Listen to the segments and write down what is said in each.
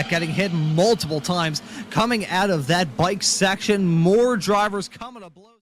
Getting hit multiple times coming out of that bike section. More drivers coming to blows.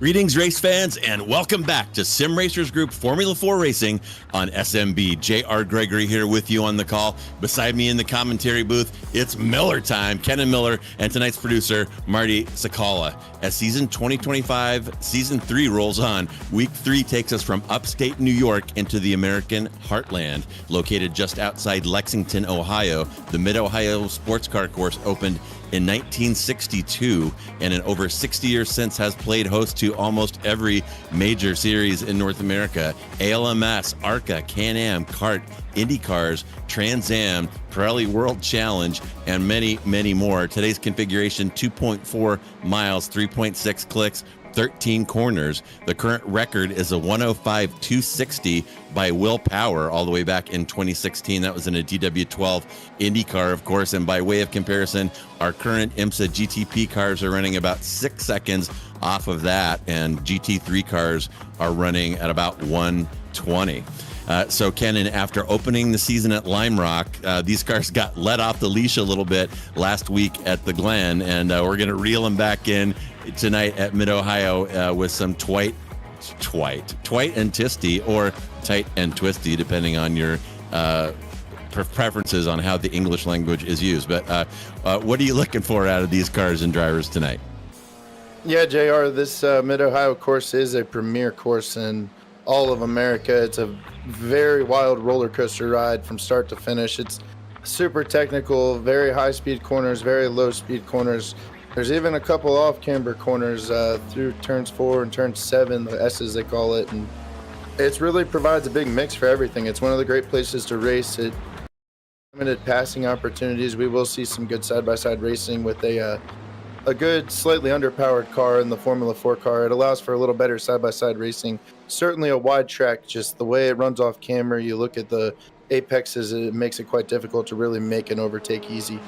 Greetings, race fans, and welcome back to Sim Racers Group Formula 4 Racing on SMB. J.R. Gregory here with you on the call. Beside me in the commentary booth, it's Miller time. Kenan Miller and tonight's producer, Marty Sakala. As season 2025, season 3 rolls on, week 3 takes us from upstate New York into the American heartland. Located just outside Lexington, Ohio, the Mid-Ohio Sports Car Course opened in 1962, and in over 60 years since has played host to almost every major series in North America: ALMS, ARCA, Can-Am, Kart, IndyCars, Trans Am, Pirelli World Challenge, and many, many more. Today's configuration: 2.4 miles, 3.6 clicks, 13 corners. The current record is a 105.260 by Will Power all the way back in 2016. That was in a DW12 IndyCar, of course. And by way of comparison, our current IMSA GTP cars are running about 6 seconds off of that, and GT3 cars are running at about 120. So Kenan, after opening the season at Lime Rock, these cars got let off the leash a little bit last week at the Glen, and we're going to reel them back in tonight at Mid-Ohio with some twite and tisty, or tight and twisty, depending on your preferences on how the English language is used. But what are you looking for out of these cars and drivers tonight? Yeah, JR, this Mid-Ohio course is a premier course in all of America. It's a very wild roller coaster ride from start to finish. It's super technical, very high speed corners, very low speed corners. There's even a couple off camber corners through turns 4 and turn 7, the S's they call it, and it really provides a big mix for everything. It's one of the great places to race. It limited passing opportunities. We will see some good side-by-side racing with a good, slightly underpowered car in the Formula 4 car. It allows for a little better side-by-side racing. Certainly a wide track, just the way it runs off camera, you look at the apexes, it makes it quite difficult to really make an overtake easy.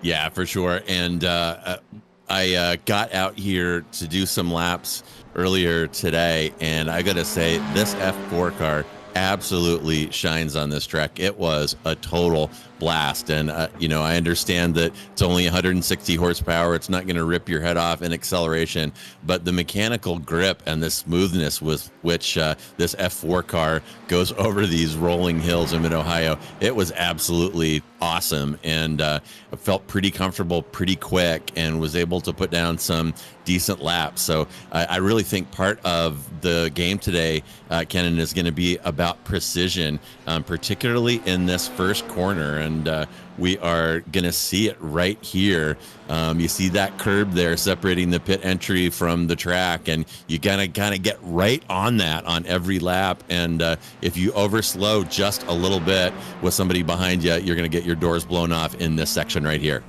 Yeah, for sure. And I got out here to do some laps earlier today, and I got to say, this F4 car absolutely shines on this track. It was a total blast. And, I understand that it's only 160 horsepower. It's not going to rip your head off in acceleration, but the mechanical grip and the smoothness with which this F4 car goes over these rolling hills in Mid-Ohio, it was absolutely awesome. And I felt pretty comfortable, pretty quick, and was able to put down some decent laps. So I really think part of the game today, Kenan, is going to be about precision, particularly in this first corner. And we are going to see it right here. You see that curb there separating the pit entry from the track, and you gotta kind of get right on that on every lap. And if you overslow just a little bit with somebody behind you, you're going to get your doors blown off in this section right here.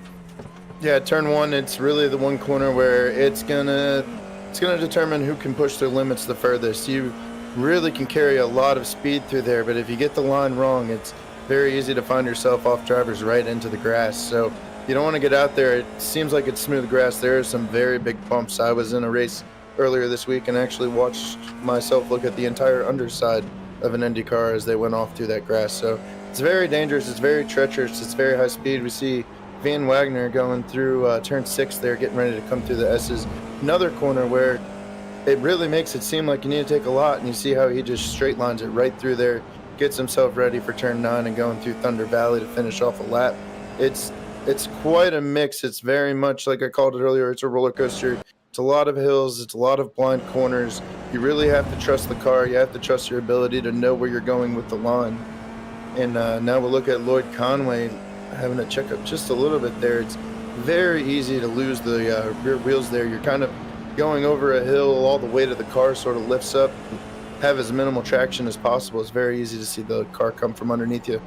Yeah, turn 1, it's really the one corner where it's gonna determine who can push their limits the furthest. You really can carry a lot of speed through there, but if you get the line wrong, it's very easy to find yourself off drivers right into the grass. So you don't want to get out there. It seems like it's smooth grass. There are some very big bumps. I was in a race earlier this week and actually watched myself look at the entire underside of an Indy car as they went off through that grass. So it's very dangerous. It's very treacherous. It's very high speed. We see Van Wagner going through turn 6 there, getting ready to come through the S's. Another corner where it really makes it seem like you need to take a lot, and you see how he just straight lines it right through there, gets himself ready for turn 9 and going through Thunder Valley to finish off a lap. It's quite a mix. It's very much, like I called it earlier, it's a roller coaster. It's a lot of hills. It's a lot of blind corners. You really have to trust the car. You have to trust your ability to know where you're going with the line. And now we'll look at Lloyd Conway having to check up just a little bit there. It's very easy to lose the rear wheels there. You're kind of going over a hill, all the weight of the car sort of lifts up, have as minimal traction as possible. It's very easy to see the car come from underneath you.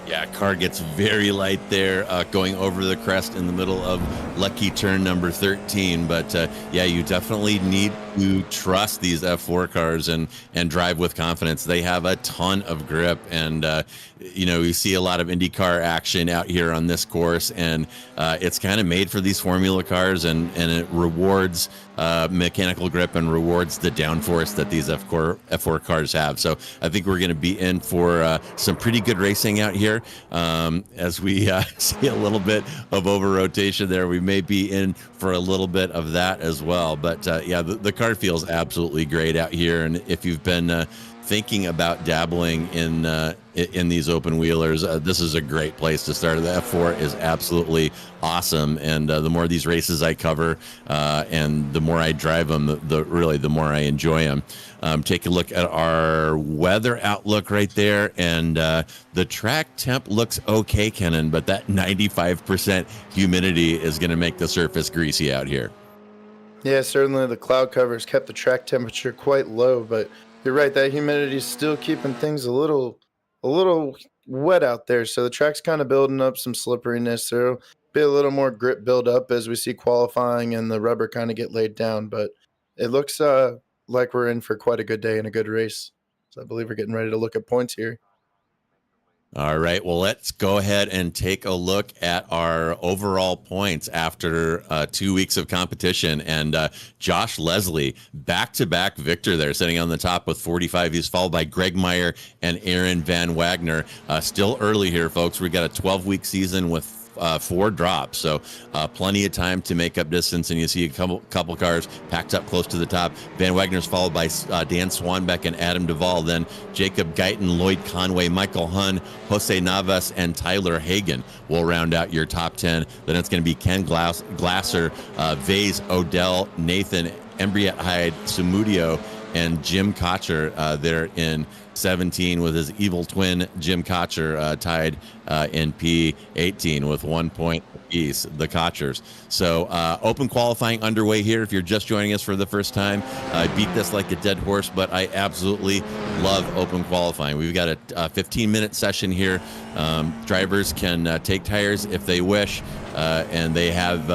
Yeah, car gets very light there, going over the crest in the middle of lucky turn number 13. But yeah, you definitely need to trust these F4 cars and drive with confidence. They have a ton of grip, and you see a lot of IndyCar action out here on this course, and it's kind of made for these Formula cars, and it rewards mechanical grip and rewards the downforce that these F4 cars have. So I think we're going to be in for some pretty good racing out here. As we see a little bit of over rotation there, we may be in for a little bit of that as well. But yeah, the car feels absolutely great out here. And if you've been thinking about dabbling in these open wheelers, this is a great place to start. The F4 is absolutely awesome, and the more these races I cover, and the more I drive them, the more I enjoy them. Take a look at our weather outlook right there, and the track temp looks okay, Kenan, but that 95% humidity is going to make the surface greasy out here. Yeah, certainly the cloud covers kept the track temperature quite low, but you're right, that humidity is still keeping things a little wet out there. So the track's kind of building up some slipperiness. There'll be a little more grip build up as we see qualifying and the rubber kind of get laid down. But it looks like we're in for quite a good day and a good race. So I believe we're getting ready to look at points here. All right, well, let's go ahead and take a look at our overall points after 2 weeks of competition. And Josh Leslie, back-to-back victor there, sitting on the top with 45. He's followed by Greg Meyer and Aaron Van Wagner. Still early here, folks. We got a 12-week season with 4 drops, so plenty of time to make up distance, and you see a couple cars packed up close to the top. Van Wagner's followed by Dan Swanbeck and Adam Duvall, then Jacob Guyton, Lloyd Conway, Michael Hunn, Jose Navas, and Tyler Hagan will round out your top 10. Then it's going to be Ken Glasser, Vase, Odell, Nathan, Embriette Hyde, Sumudio, and Jim Kocher there in 17 with his evil twin Jim Kocher tied in P18 with 1 point apiece, the Kochers. So open qualifying underway here. If you're just joining us for the first time, I beat this like a dead horse, but I absolutely love open qualifying. We've got a 15-minute session here. Drivers can take tires if they wish, and they have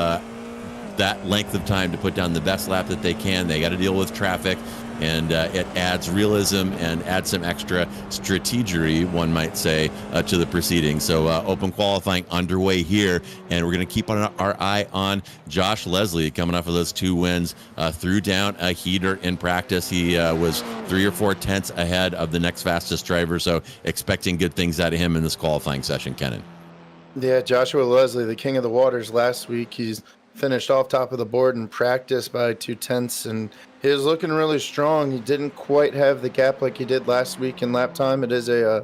that length of time to put down the best lap that they can. They got to deal with traffic, and it adds realism and adds some extra strategery, one might say, to the proceedings. So open qualifying underway here, and we're going to keep our eye on Josh Leslie coming off of those 2 wins. Threw down a heater in practice. He was 3 or 4 tenths ahead of the next fastest driver, so expecting good things out of him in this qualifying session, Kenan. Yeah, Joshua Leslie, the king of the waters last week. He's finished off top of the board in practice by 2 tenths, and he was looking really strong. He didn't quite have the gap like he did last week in lap time. It is a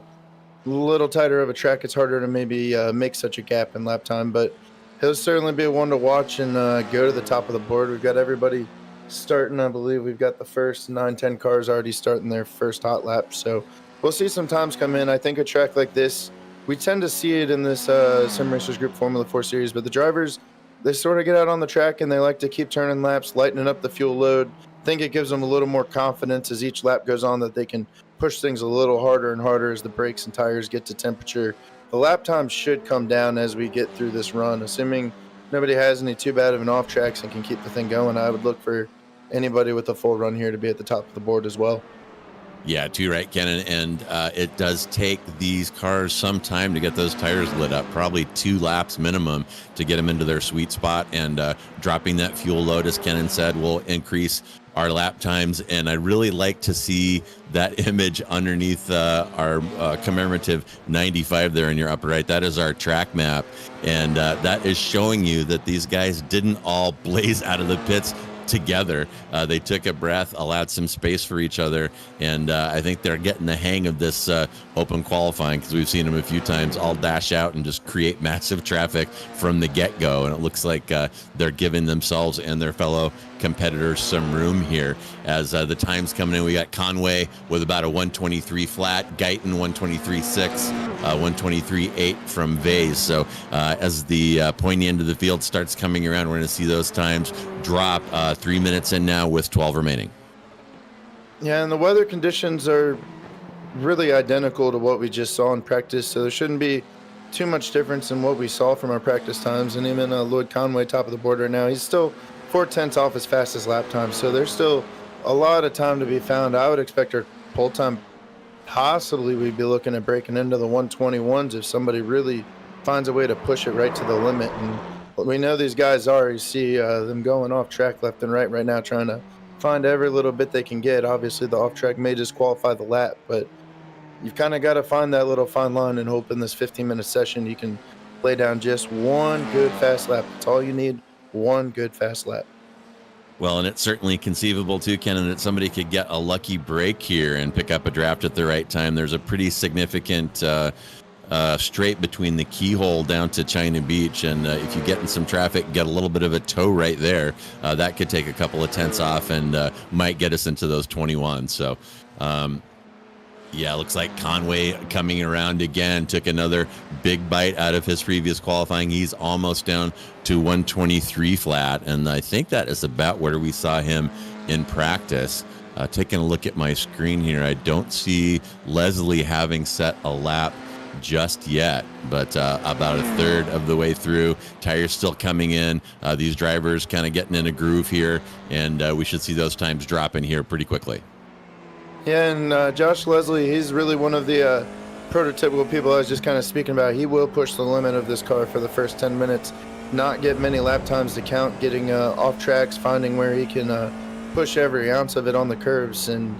little tighter of a track. It's harder to maybe make such a gap in lap time, but he'll certainly be one to watch and go to the top of the board. We've got everybody starting. I believe we've got the first 9-10 cars already starting their first hot lap, so we'll see some times come in. I think a track like this, we tend to see it in this Sim Racers Group Formula 4 series, but the drivers, they sort of get out on the track and they like to keep turning laps, lightening up the fuel load. I think it gives them a little more confidence as each lap goes on that they can push things a little harder and harder as the brakes and tires get to temperature. The lap time should come down as we get through this run, assuming nobody has any too bad of an off tracks and can keep the thing going. I would look for anybody with a full run here to be at the top of the board as well. Yeah, too right, Kenan. And it does take these cars some time to get those tires lit up, probably 2 laps minimum to get them into their sweet spot. And dropping that fuel load, as Kenan said, will increase our lap times. And I really like to see that image underneath our commemorative 95 there in your upper right. That is our track map. And that is showing you that these guys didn't all blaze out of the pits together. They took a breath, allowed some space for each other, and I think they're getting the hang of this open qualifying, because we've seen them a few times all dash out and just create massive traffic from the get-go, and it looks like they're giving themselves and their fellow competitors some room here. As the times coming in, we got Conway with about a 123 flat, Guyton 123.6, 123.8 from Vase. So as the pointy end of the field starts coming around, we're going to see those times drop. 3 minutes in now with 12 remaining. Yeah, and the weather conditions are really identical to what we just saw in practice, so there shouldn't be too much difference in what we saw from our practice times. And even Lloyd Conway, top of the board right now, he's still 4 tenths off his fastest lap time, so there's still a lot of time to be found. I would expect our pole time, possibly we'd be looking at breaking into the 121s if somebody really finds a way to push it right to the limit. And we know these guys are. You see them going off track left and right now, trying to find every little bit they can get. Obviously, the off track may disqualify the lap, but you've kind of got to find that little fine line and hope in this 15-minute session you can lay down just one good fast lap. That's all you need, one good fast lap. Well, and it's certainly conceivable too, Ken, that somebody could get a lucky break here and pick up a draft at the right time. There's a pretty significant straight between the keyhole down to China Beach, and if you get in some traffic, get a little bit of a tow right there, that could take a couple of tenths off and might get us into those 21. So yeah, looks like Conway coming around again, took another big bite out of his previous qualifying. He's almost down to 123 flat, and I think that is about where we saw him in practice. Taking a look at my screen here, I don't see Leslie having set a lap just yet, but about a third of the way through. Tires still coming in. These drivers kind of getting in a groove here, and we should see those times drop in here pretty quickly. Yeah, and Josh Leslie, he's really one of the prototypical people I was just kind of speaking about. He will push the limit of this car for the first 10 minutes, not get many lap times to count, getting off tracks, finding where he can push every ounce of it on the curves. And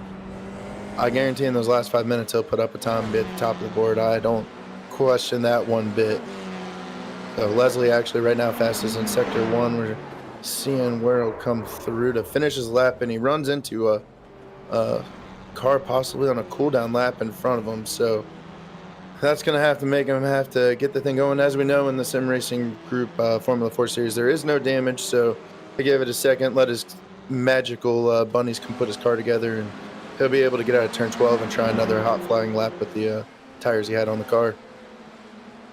I guarantee in those last 5 minutes he'll put up a time and be at the top of the board. I don't question that one bit. So Leslie actually right now fastest in Sector 1. We're seeing where he'll come through to finish his lap, and he runs into a car possibly on a cool down lap in front of him, so that's going to have to make him have to get the thing going. As we know in the sim racing group Formula 4 series, there is no damage, so I gave it a second, let his magical bunnies come put his car together, and he'll be able to get out of turn 12 and try another hot flying lap with the tires he had on the car.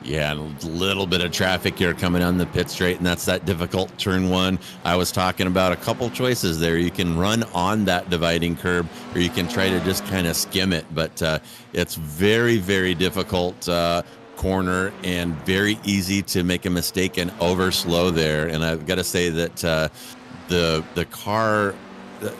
Yeah, and a little bit of traffic here coming on the pit straight, and that's that difficult turn 1. I was talking about a couple choices there. You can run on that dividing curb, or you can try to just kind of skim it, but it's very, very difficult corner and very easy to make a mistake and over slow there. And I've got to say that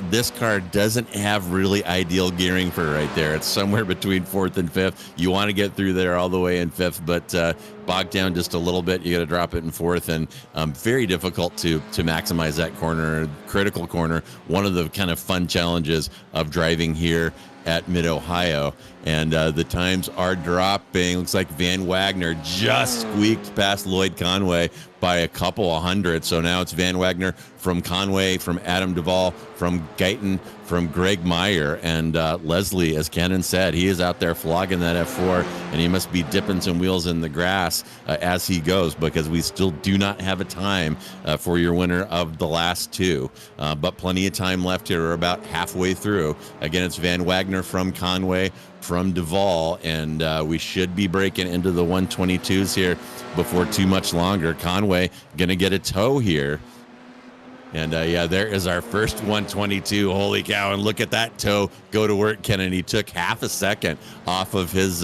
this car doesn't have really ideal gearing for right there. It's somewhere between 4th and 5th. You want to get through there all the way in 5th, but bogged down just a little bit. You got to drop it in 4th, and very difficult to maximize that corner, critical corner. One of the kind of fun challenges of driving here at Mid-Ohio. And the times are dropping. Looks like Van Wagner just squeaked past Lloyd Conway by a couple of hundred. So now it's Van Wagner from Conway, from Adam Duvall, from Guyton, from Greg Meyer, and Leslie, as Kenan said, he is out there flogging that F4, and he must be dipping some wheels in the grass as he goes, because we still do not have a time for your winner of the last two. But plenty of time left here. We're about halfway through. Again, it's Van Wagner from Conway, from Duvall, and we should be breaking into the 122s here before too much longer. Conway going to get a tow here. And yeah, there is our first 122. Holy cow. And look at that toe go to work, Kennedy. Took half a second off of his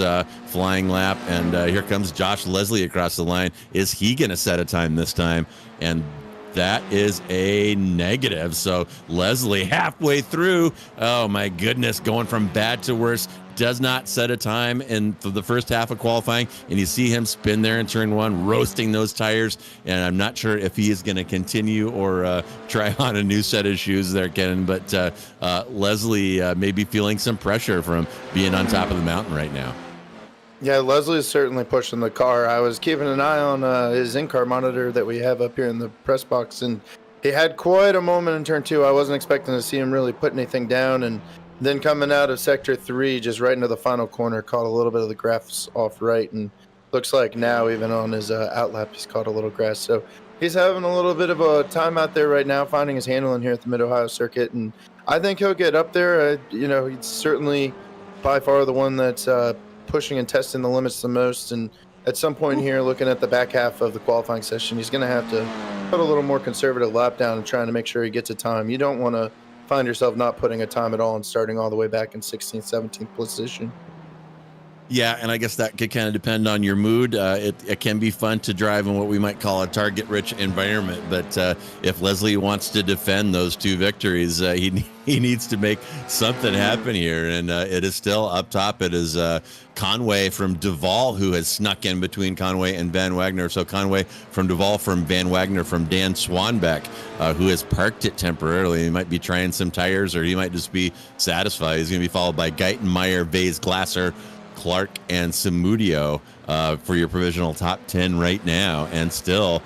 flying lap. And here comes Josh Leslie across the line. Is he going to set a time this time? And that is a negative. So Leslie halfway through. Oh, my goodness. Going from bad to worse. Does not set a time in the first half of qualifying, and you see him spin there in turn 1, roasting those tires. And I'm not sure if he is going to continue or try on a new set of shoes there, Ken. But Leslie may be feeling some pressure from being on top of the mountain right now. Yeah, Leslie is certainly pushing the car. I was keeping an eye on his in-car monitor that we have up here in the press box, and he had quite a moment in turn 2. I wasn't expecting to see him really put anything down, and then coming out of Sector 3, just right into the final corner, caught a little bit of the grass off right, and looks like now even on his outlap he's caught a little grass. So he's having a little bit of a time out there right now, finding his handling here at the Mid-Ohio circuit, and I think he'll get up there. You know, he's certainly by far the one that's pushing and testing the limits the most, and at some point here, looking at the back half of the qualifying session, he's going to have to put a little more conservative lap down and trying to make sure he gets a time. You don't want to find yourself not putting a time at all and starting all the way back in 16th, 17th position. Yeah, and I guess that could kind of depend on your mood. It can be fun to drive in what we might call a target-rich environment, but if Leslie wants to defend those 2 victories, he needs to make something happen here, and it is still up top. It is Conway from Duval who has snuck in between Conway and Van Wagner. So Conway from Duval, from Van Wagner, from Dan Swanbeck, who has parked it temporarily. He might be trying some tires, or he might just be satisfied. He's going to be followed by Geitenmeyer, Vase, Glasser, Clark, and Samudio for your provisional top 10 right now. And still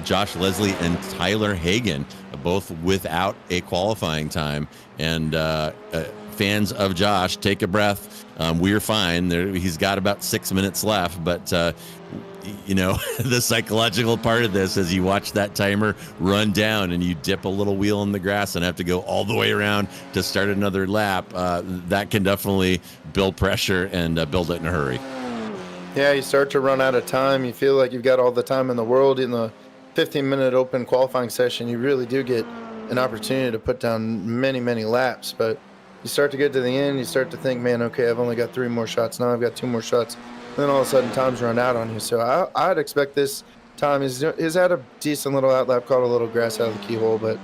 Josh Leslie and Tyler Hagan, both without a qualifying time. And fans of Josh, take a breath. We're fine. He's got about 6 minutes left, but the psychological part of this is you watch that timer run down and you dip a little wheel in the grass and have to go all the way around to start another lap. That can definitely build pressure and build it in a hurry. Yeah, you start to run out of time. You feel like you've got all the time in the world. In the 15-minute open qualifying session, you really do get an opportunity to put down many, many laps. But you start to get to the end, you start to think, man, okay, I've only got 3 more shots. Now I've got 2 more shots. Then all of a sudden, time's run out on you. So I'd expect this time. He's had a decent little outlap, caught a little grass out of the keyhole, but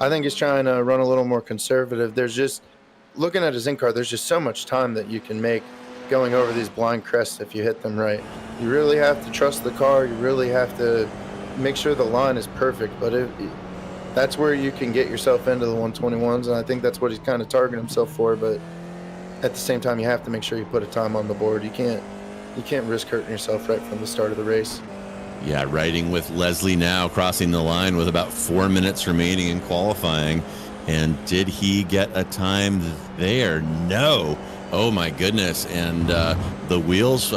I think he's trying to run a little more conservative. There's just, looking at his in-car, there's just so much time that you can make going over these blind crests if you hit them right. You really have to trust the car. You really have to make sure the line is perfect. But that's where you can get yourself into the 121s, and I think that's what he's kind of targeting himself for. But at the same time, you have to make sure you put a time on the board. You can't risk hurting yourself right from the start of the race. Yeah, riding with Leslie now, crossing the line with about 4 minutes remaining in qualifying. And did he get a time there? No. Oh my goodness. And the wheels,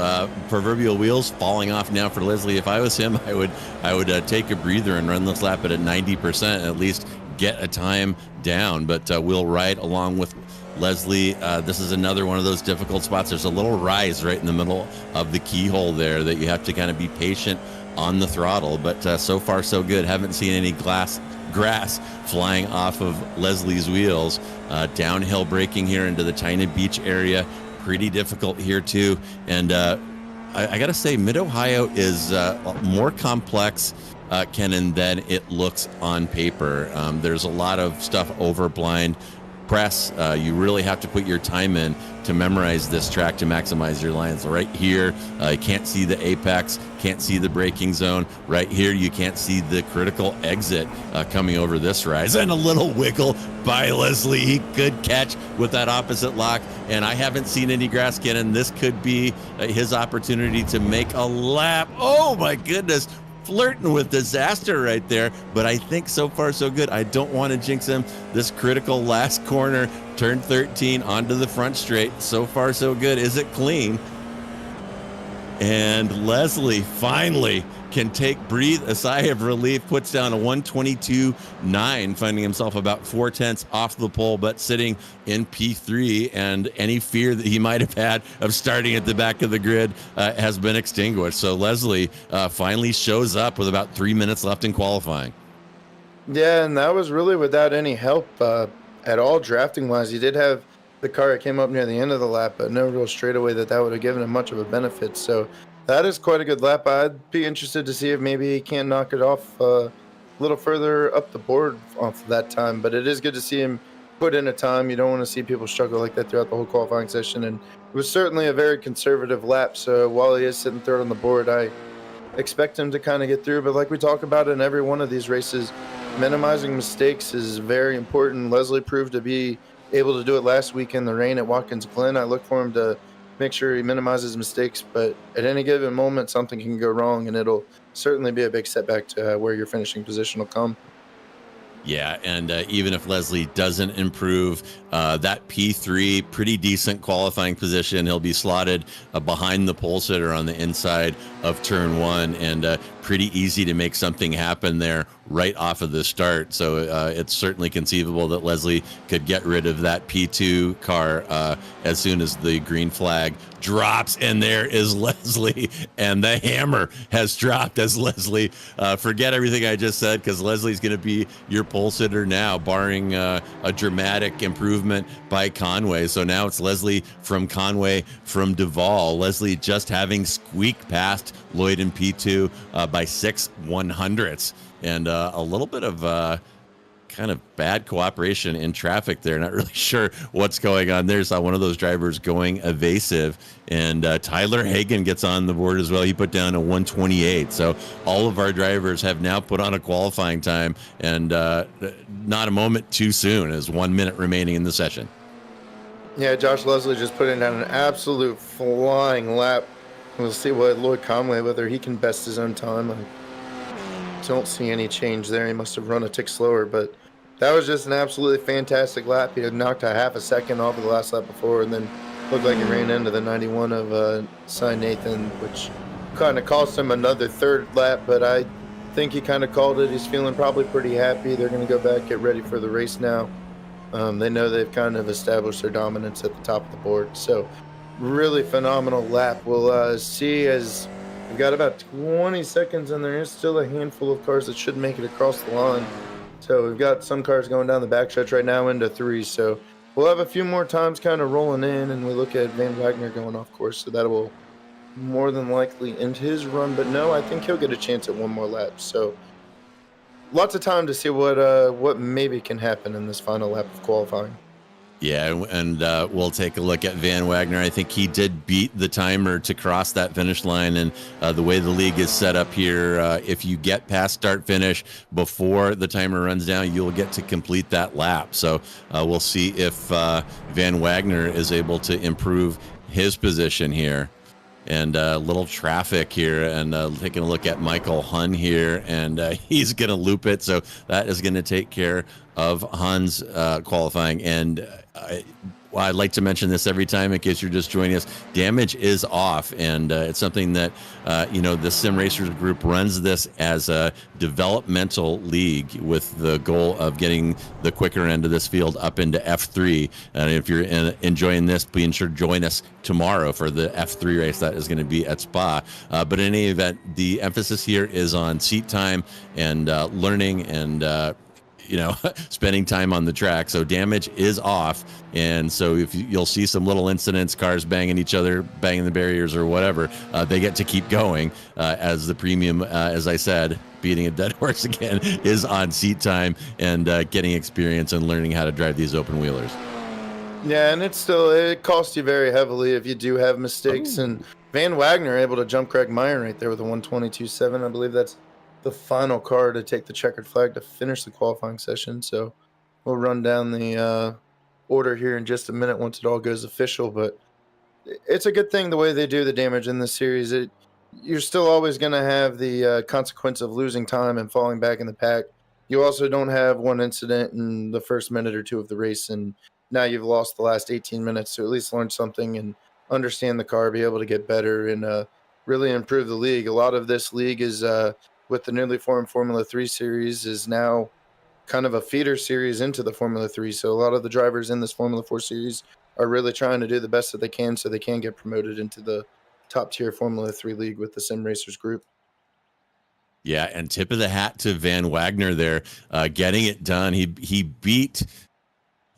proverbial wheels, falling off now for Leslie. If I was him, I would take a breather and run this lap at 90%, at least get a time down. But we'll ride along with Leslie. This is another one of those difficult spots. There's a little rise right in the middle of the keyhole there that you have to kind of be patient on the throttle. But so far, so good. Haven't seen any grass flying off of Leslie's wheels. Downhill braking here into the China Beach area. Pretty difficult here, too. And I got to say, Mid-Ohio is more complex, Kenan, than it looks on paper. There's a lot of stuff over blind press. You really have to put your time in to memorize this track to maximize your lines. Right here, you can't see the apex, can't see the braking zone. Right here, you can't see the critical exit coming over this rise. And a little wiggle by Leslie. He could catch with that opposite lock, and I haven't seen any grass get in. This could be his opportunity to make a lap. Oh my goodness. Flirting with disaster right there, but I think so far so good. I don't want to jinx him. This critical last corner, turn 13 onto the front straight. So far so good. Is it clean? And Leslie finally can breathe a sigh of relief, puts down a 122.9, finding himself about 0.4 off the pole, but sitting in P3, and any fear that he might have had of starting at the back of the grid has been extinguished. So Leslie finally shows up with about 3 minutes left in qualifying. Yeah, and that was really without any help at all drafting-wise. He did have the car that came up near the end of the lap, but no real straightaway that would have given him much of a benefit. So that is quite a good lap. I'd be interested to see if maybe he can knock it off a little further up the board off of that time. But it is good to see him put in a time. You don't want to see people struggle like that throughout the whole qualifying session. And it was certainly a very conservative lap. So while he is sitting third on the board, I expect him to kind of get through. But like we talk about in every one of these races, minimizing mistakes is very important. Leslie proved to be able to do it last week in the rain at Watkins Glen. I look for him to make sure he minimizes mistakes, but at any given moment, something can go wrong, and it'll certainly be a big setback to where your finishing position will come. Yeah, and even if Leslie doesn't improve, that P3, pretty decent qualifying position. He'll be slotted behind the pole sitter on the inside of turn one, and pretty easy to make something happen there right off of the start. So it's certainly conceivable that Leslie could get rid of that P2 car as soon as the green flag drops. And there is Leslie, and the hammer has dropped as Leslie. Forget everything I just said, because Leslie's going to be your pole sitter now, barring a dramatic improvement by Conway. So now it's Leslie from Conway from Duvall. Leslie just having squeaked past Lloyd in P2 by 6/100ths, and a little bit of kind of bad cooperation in traffic there. Not really sure what's going on there. Saw one of those drivers going evasive, and Tyler Hagan gets on the board as well. He put down a 1:28. So all of our drivers have now put on a qualifying time, and not a moment too soon, as 1 minute remaining in the session. Yeah, Josh Leslie just putting down an absolute flying lap. We'll see what Lloyd Conway, whether he can best his own time. I don't see any change there. He must have run a tick slower, but that was just an absolutely fantastic lap. He had knocked a half a second off of the last lap before, and then looked like he ran into the 91 of Cy Nathan, which kind of cost him another third lap, but I think he kind of called it. He's feeling probably pretty happy. They're going to go back, get ready for the race now. They know they've kind of established their dominance at the top of the board. So really phenomenal lap. We'll see, as we've got about 20 seconds, and there is still a handful of cars that should make it across the line. So we've got some cars going down the backstretch right now into 3. So we'll have a few more times kind of rolling in, and we look at Van Wagner going off course. So that will more than likely end his run. But no, I think he'll get a chance at one more lap. So lots of time to see what maybe can happen in this final lap of qualifying. Yeah, and we'll take a look at Van Wagner. I think he did beat the timer to cross that finish line, and the way the league is set up here, if you get past start-finish before the timer runs down, you'll get to complete that lap. So we'll see if Van Wagner is able to improve his position here. And a little traffic here, and taking a look at Michael Hun here, and he's going to loop it. So that is going to take care of Hun's qualifying. And I'd like to mention this every time in case you're just joining us. Damage is off, and it's something that, the Sim Racers group runs this as a developmental league with the goal of getting the quicker end of this field up into F3. And if you're enjoying this, please ensure to join us tomorrow for the F3 race that is going to be at Spa. But in any event, the emphasis here is on seat time and learning and spending time on the track. So damage is off, and so if you'll see some little incidents, cars banging each other, banging the barriers or whatever, they get to keep going as the premium, as I said, beating a dead horse again, is on seat time and getting experience and learning how to drive these open wheelers. Yeah, and it costs you very heavily if you do have mistakes. And Van Wagner able to jump Craig Meyer right there with a 122.7. I believe that's the final car to take the checkered flag to finish the qualifying session. So we'll run down the order here in just a minute once it all goes official. But it's a good thing the way they do the damage in this series. You're still always going to have the consequence of losing time and falling back in the pack. You also don't have one incident in the first minute or two of the race, and now you've lost the last 18 minutes to at least learn something and understand the car, be able to get better, and really improve the league. A lot of this league is with the newly formed Formula 3 series is now kind of a feeder series into the Formula 3. So a lot of the drivers in this Formula 4 series are really trying to do the best that they can so they can get promoted into the top tier Formula 3 league with the Sim Racers group. Yeah, and tip of the hat to Van Wagner there, getting it done. He beat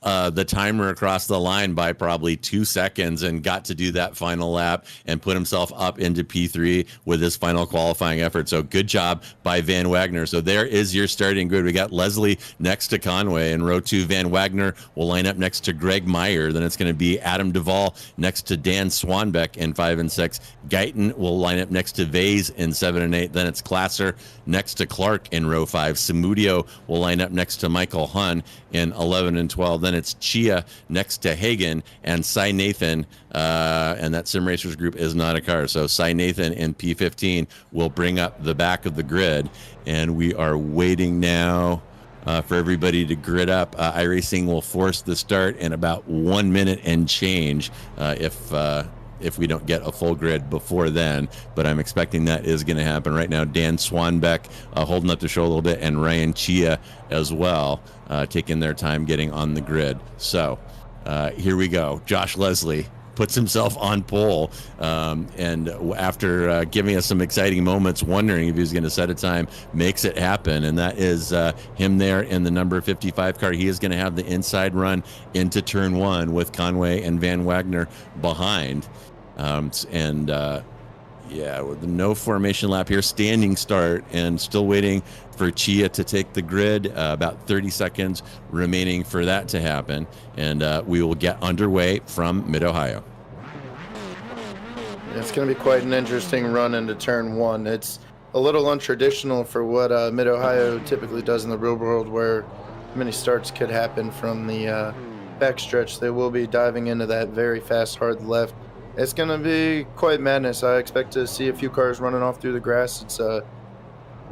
the timer across the line by probably 2 seconds and got to do that final lap and put himself up into P3 with his final qualifying effort. So good job by Van Wagner. So there is your starting grid. We got Leslie next to Conway in row 2. Van Wagner will line up next to Greg Meyer. Then it's going to be Adam Duvall next to Dan Swanbeck in 5 and 6. Guyton will line up next to Vase in 7 and 8. Then it's Glasser next to Clark in row 5. Samudio will line up next to Michael Hun in 11 and 12. Then it's Chia next to Hagan, and Cy Nathan, and that Sim Racers group is not a car. So Cy Nathan in P15 will bring up the back of the grid, and we are waiting now for everybody to grid up. iRacing will force the start in about 1 minute and change if if we don't get a full grid before then, but I'm expecting that is going to happen. Right now, Dan Swanbeck holding up the show a little bit, and Ryan Chia as well, taking their time getting on the grid. So here we go. Josh Leslie puts himself on pole, and after giving us some exciting moments, wondering if he was going to set a time, makes it happen, and that is him there in the number 55 car. He is going to have the inside run into turn 1 with Conway and Van Wagner behind, yeah, with the no formation lap here, standing start, and still waiting for Chia to take the grid. About 30 seconds remaining for that to happen, and we will get underway from Mid-Ohio. It's going to be quite an interesting run into turn 1. It's a little untraditional for what Mid-Ohio typically does in the real world, where many starts could happen from the backstretch. They will be diving into that very fast, hard left. It's going to be quite madness. I expect to see a few cars running off through the grass. It's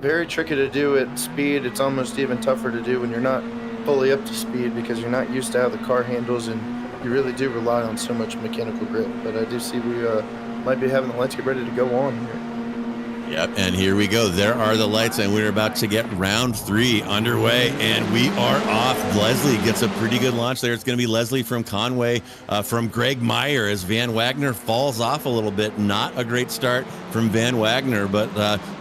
very tricky to do at speed. It's almost even tougher to do when you're not fully up to speed, because you're not used to how the car handles, and you really do rely on so much mechanical grip. But I do see we might be having the lights get ready to go on here. Yep, and here we go. There are the lights, and we're about to get round 3 underway, and we are off. Leslie gets a pretty good launch there. It's going to be Leslie from Conway, from Greg Meyer, as Van Wagner falls off a little bit. Not a great start from Van Wagner, but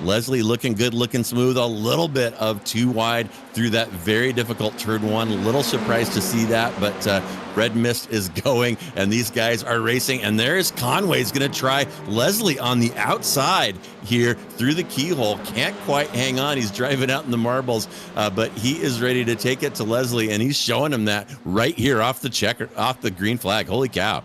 Leslie looking good, looking smooth. A little bit of too wide through that very difficult turn 1. A little surprised to see that, but red mist is going, and these guys are racing, and there's Conway's going to try Leslie on the outside here through the keyhole. Can't quite hang on. He's driving out in the marbles, but he is ready to take it to Leslie, and he's showing him that right here off the green flag. Holy cow.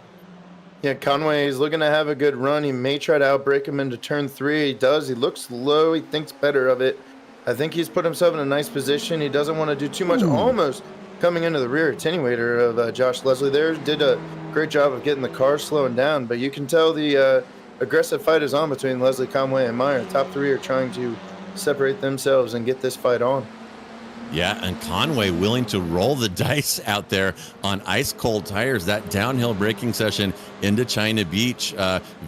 Yeah, Conway is looking to have a good run. He may try to outbrake him into turn 3. He does. He looks low. He thinks better of it. I think he's put himself in a nice position. He doesn't want to do too much. Almost coming into the rear attenuator of Josh Leslie there. Did a great job of getting the car slowing down, but you can tell the aggressive fight is on between Leslie, Conway, and Meyer. Top 3 are trying to separate themselves and get this fight on. Yeah, and Conway willing to roll the dice out there on ice-cold tires. That downhill braking session into China Beach,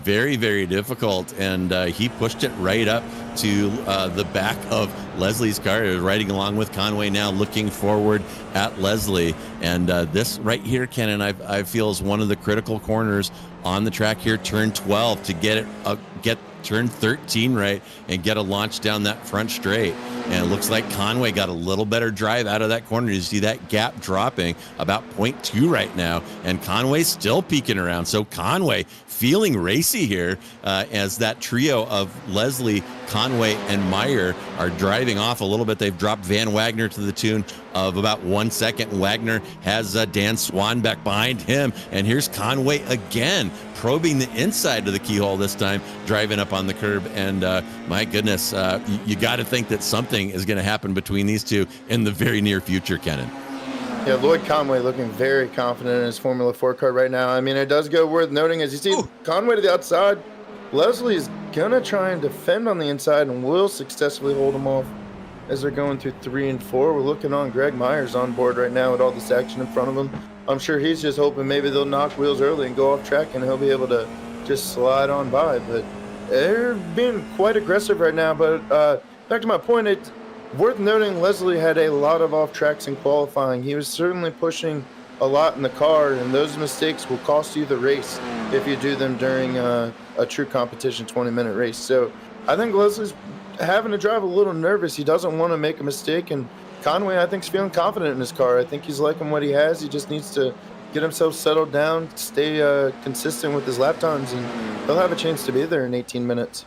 very, very difficult, and he pushed it right up to the back of Leslie's car, riding along with Conway now, looking forward at Leslie. And this right here, Kenan, I feel is one of the critical corners on the track here, turn 12, to get turn 13 right and get a launch down that front straight. And it looks like Conway got a little better drive out of that corner. You see that gap dropping about 0.2 right now, and Conway's still peeking around. So Conway feeling racy here as that trio of Leslie, Conway, and Meyer are driving off a little bit. They've dropped Van Wagner to the tune of about 1 second. Wagner has Dan Swanbeck behind him, and here's Conway again, probing the inside of the keyhole this time, driving up on the curb. And my goodness, you got to think that something is going to happen between these two in the very near future, Kenan. Yeah, Lloyd Conway looking very confident in his Formula 4 car right now. I mean, it does go worth noting, as you see Conway to the outside, Leslie's going to try and defend on the inside and will successfully hold him off as they're going through 3 and 4. We're looking on Greg Myers on board right now with all this action in front of him. I'm sure he's just hoping maybe they'll knock wheels early and go off track, and he'll be able to just slide on by. But they're being quite aggressive right now. But back to my point, it's worth noting Leslie had a lot of off tracks in qualifying. He was certainly pushing a lot in the car, and those mistakes will cost you the race if you do them during a true competition 20-minute race. So I think Leslie's having to drive a little nervous. He doesn't want to make a mistake, and Conway, I think, is feeling confident in his car. I think he's liking what he has. He just needs to get himself settled down, stay consistent with his lap times, and he'll have a chance to be there in 18 minutes.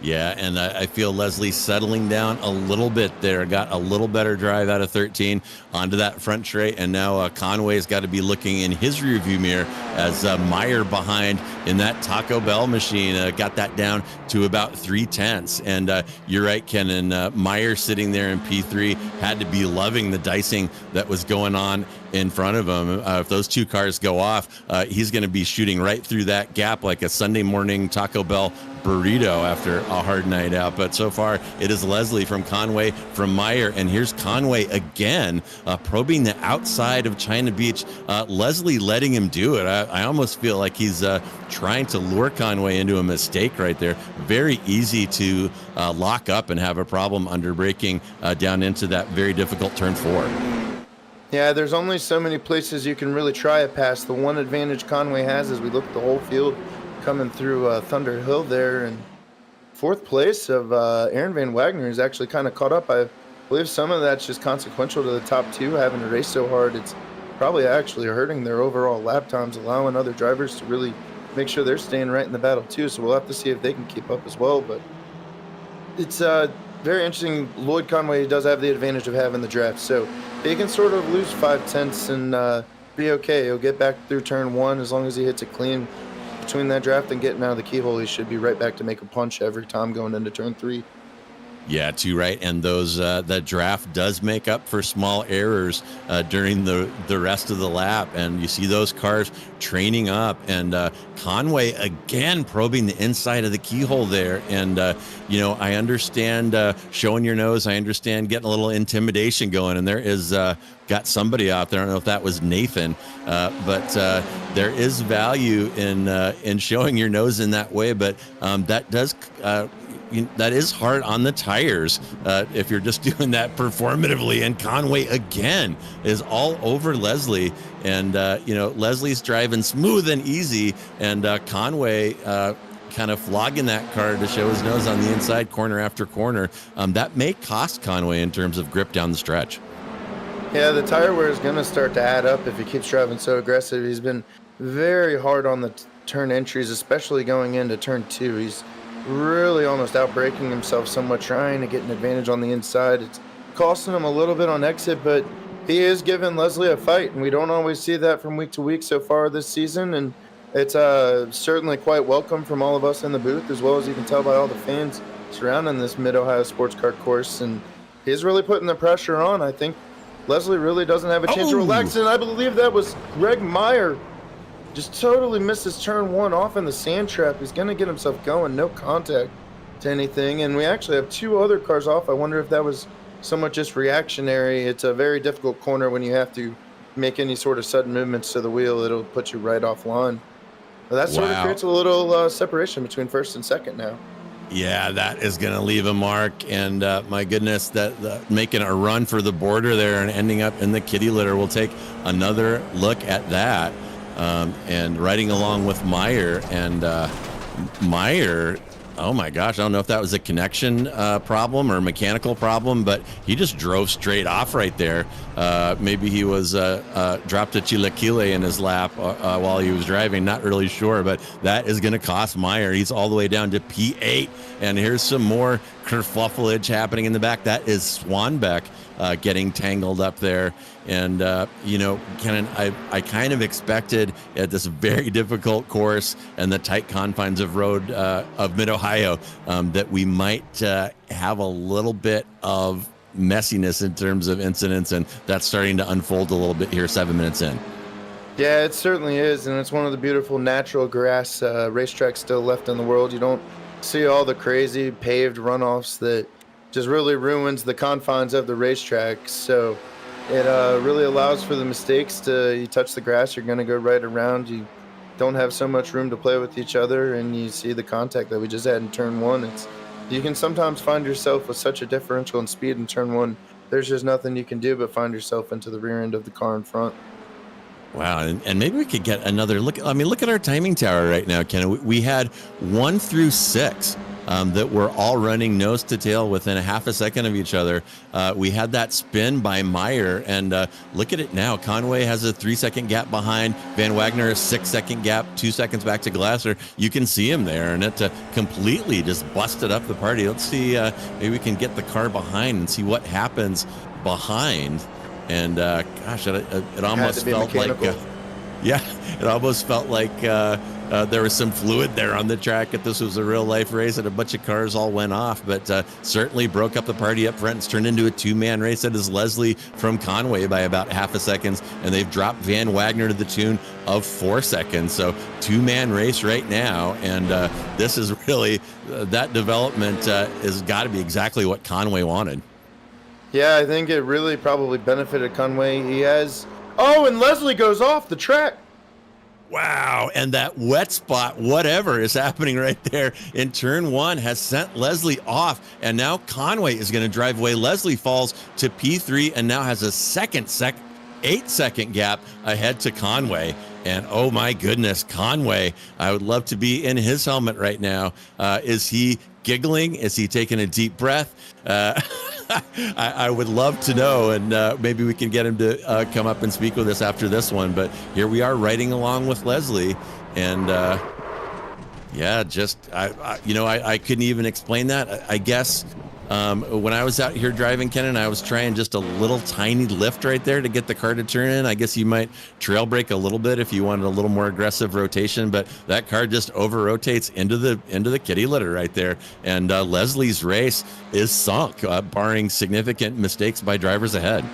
Yeah, and I feel Leslie settling down a little bit there. Got a little better drive out of 13 onto that front straight, and now Conway's got to be looking in his rearview mirror as Meyer behind in that Taco Bell machine got that down to about 3/10. And you're right, Ken, and Meyer sitting there in P3 had to be loving the dicing that was going on in front of him. If those two cars go off, he's going to be shooting right through that gap like a Sunday morning Taco Bell burrito after a hard night out. But so far, it is Leslie from Conway from Meyer. And here's Conway again, probing the outside of China Beach. Leslie letting him do it. I almost feel like he's trying to lure Conway into a mistake right there. Very easy to lock up and have a problem under braking down into that very difficult turn 4. Yeah, there's only so many places you can really try a pass. The one advantage Conway has is we look at the whole field coming through Thunder Hill there, and 4th place of Aaron Van Wagner is actually kind of caught up. I believe some of that's just consequential to the top 2 having to race so hard. It's probably actually hurting their overall lap times, allowing other drivers to really make sure they're staying right in the battle too. So we'll have to see if they can keep up as well. But it's very interesting. Lloyd Conway does have the advantage of having the draft, so he can sort of lose 5/10 and be okay. He'll get back through turn 1 as long as he hits it clean between that draft and getting out of the keyhole. He should be right back to make a punch every time going into turn 3. Yeah, too right. And those that draft does make up for small errors during the rest of the lap. And you see those cars training up, and Conway again probing the inside of the keyhole there. And I understand showing your nose. I understand getting a little intimidation going. And there is got somebody out there. I don't know if that was Nathan, but there is value in showing your nose in that way. But that does. That is hard on the tires if you're just doing that performatively. And Conway again is all over Leslie, and Leslie's driving smooth and easy, and Conway kind of flogging that car to show his nose on the inside corner after corner. That may cost Conway in terms of grip down the stretch. Yeah, the tire wear is going to start to add up if he keeps driving so aggressive. He's been very hard on the turn entries, especially going into turn 2. He's really almost outbraking himself somewhat, trying to get an advantage on the inside. It's costing him a little bit on exit, but he is giving Leslie a fight, and we don't always see that from week to week so far this season, and it's certainly quite welcome from all of us in the booth, as well as you can tell by all the fans surrounding this Mid-Ohio Sports Car course, and he's really putting the pressure on. I think Leslie really doesn't have a chance to relax, and I believe that was Greg Meyer. Just totally misses turn 1 off in the sand trap. He's going to get himself going. No contact to anything. And we actually have 2 other cars off. I wonder if that was somewhat just reactionary. It's a very difficult corner when you have to make any sort of sudden movements to the wheel. It'll put you right offline. But that sort of creates a little separation between 1st and 2nd now. Yeah, that is going to leave a mark. And my goodness, that making a run for the border there and ending up in the kitty litter. We'll take another look at that. And riding along with Meyer, and Meyer, oh my gosh, I don't know if that was a connection problem or a mechanical problem, but he just drove straight off right there. Maybe he was dropped a chilaquile in his lap while he was driving, not really sure, but that is going to cost Meyer. He's all the way down to P8, and here's some more kerfluffleage happening in the back. That is Swanbeck getting tangled up there. And, Kenan, I kind of expected at this very difficult course and the tight confines of road of Mid-Ohio that we might have a little bit of messiness in terms of incidents, and that's starting to unfold a little bit here 7 minutes in. Yeah, it certainly is, and it's one of the beautiful natural grass racetracks still left in the world. You don't see all the crazy paved runoffs that just really ruins the confines of the racetrack. So it really allows for the mistakes. You touch the grass, you're going to go right around. You don't have so much room to play with each other, and you see the contact that we just had in turn 1. You can sometimes find yourself with such a differential in speed in turn 1. There's just nothing you can do but find yourself into the rear end of the car in front. Wow, and maybe we could get another look. I mean, look at our timing tower right now, Ken. We had 1 through 6 that were all running nose to tail within a half a second of each other. We had that spin by Meyer, and look at it now. Conway has a 3-second gap behind Van Wagner, a 6-second gap, 2 seconds back to Glasser. You can see him there, and it completely just busted up the party. Let's see, maybe we can get the car behind and see what happens behind. And gosh, it almost felt like Yeah, it almost felt like there was some fluid there on the track. If this was a real life race and a bunch of cars all went off, but certainly broke up the party up front. It's turned into a 2-man race. That is Leslie from Conway by about half a second, and they've dropped Van Wagner to the tune of 4 seconds. So 2-man race right now, and this is really that development has got to be exactly what Conway wanted. Yeah, I think it really probably benefited Conway. He has. Oh, and Leslie goes off the track. Wow, and that wet spot, whatever is happening right there in turn 1, has sent Leslie off, and now Conway is going to drive away. Leslie falls to P3 and now has a 8-second gap ahead to Conway. And oh my goodness, Conway, I would love to be in his helmet right now. Is he giggling? Is he taking a deep breath? I would love to know, and maybe we can get him to come up and speak with us after this one. But here we are riding along with Leslie, and yeah, just I couldn't even explain that. I guess when I was out here driving, Kenan, I was trying just a little tiny lift right there to get the car to turn in. I guess you might trail brake a little bit if you wanted a little more aggressive rotation, but that car just over rotates into the kitty litter right there. And Leslie's race is sunk, barring significant mistakes by drivers ahead.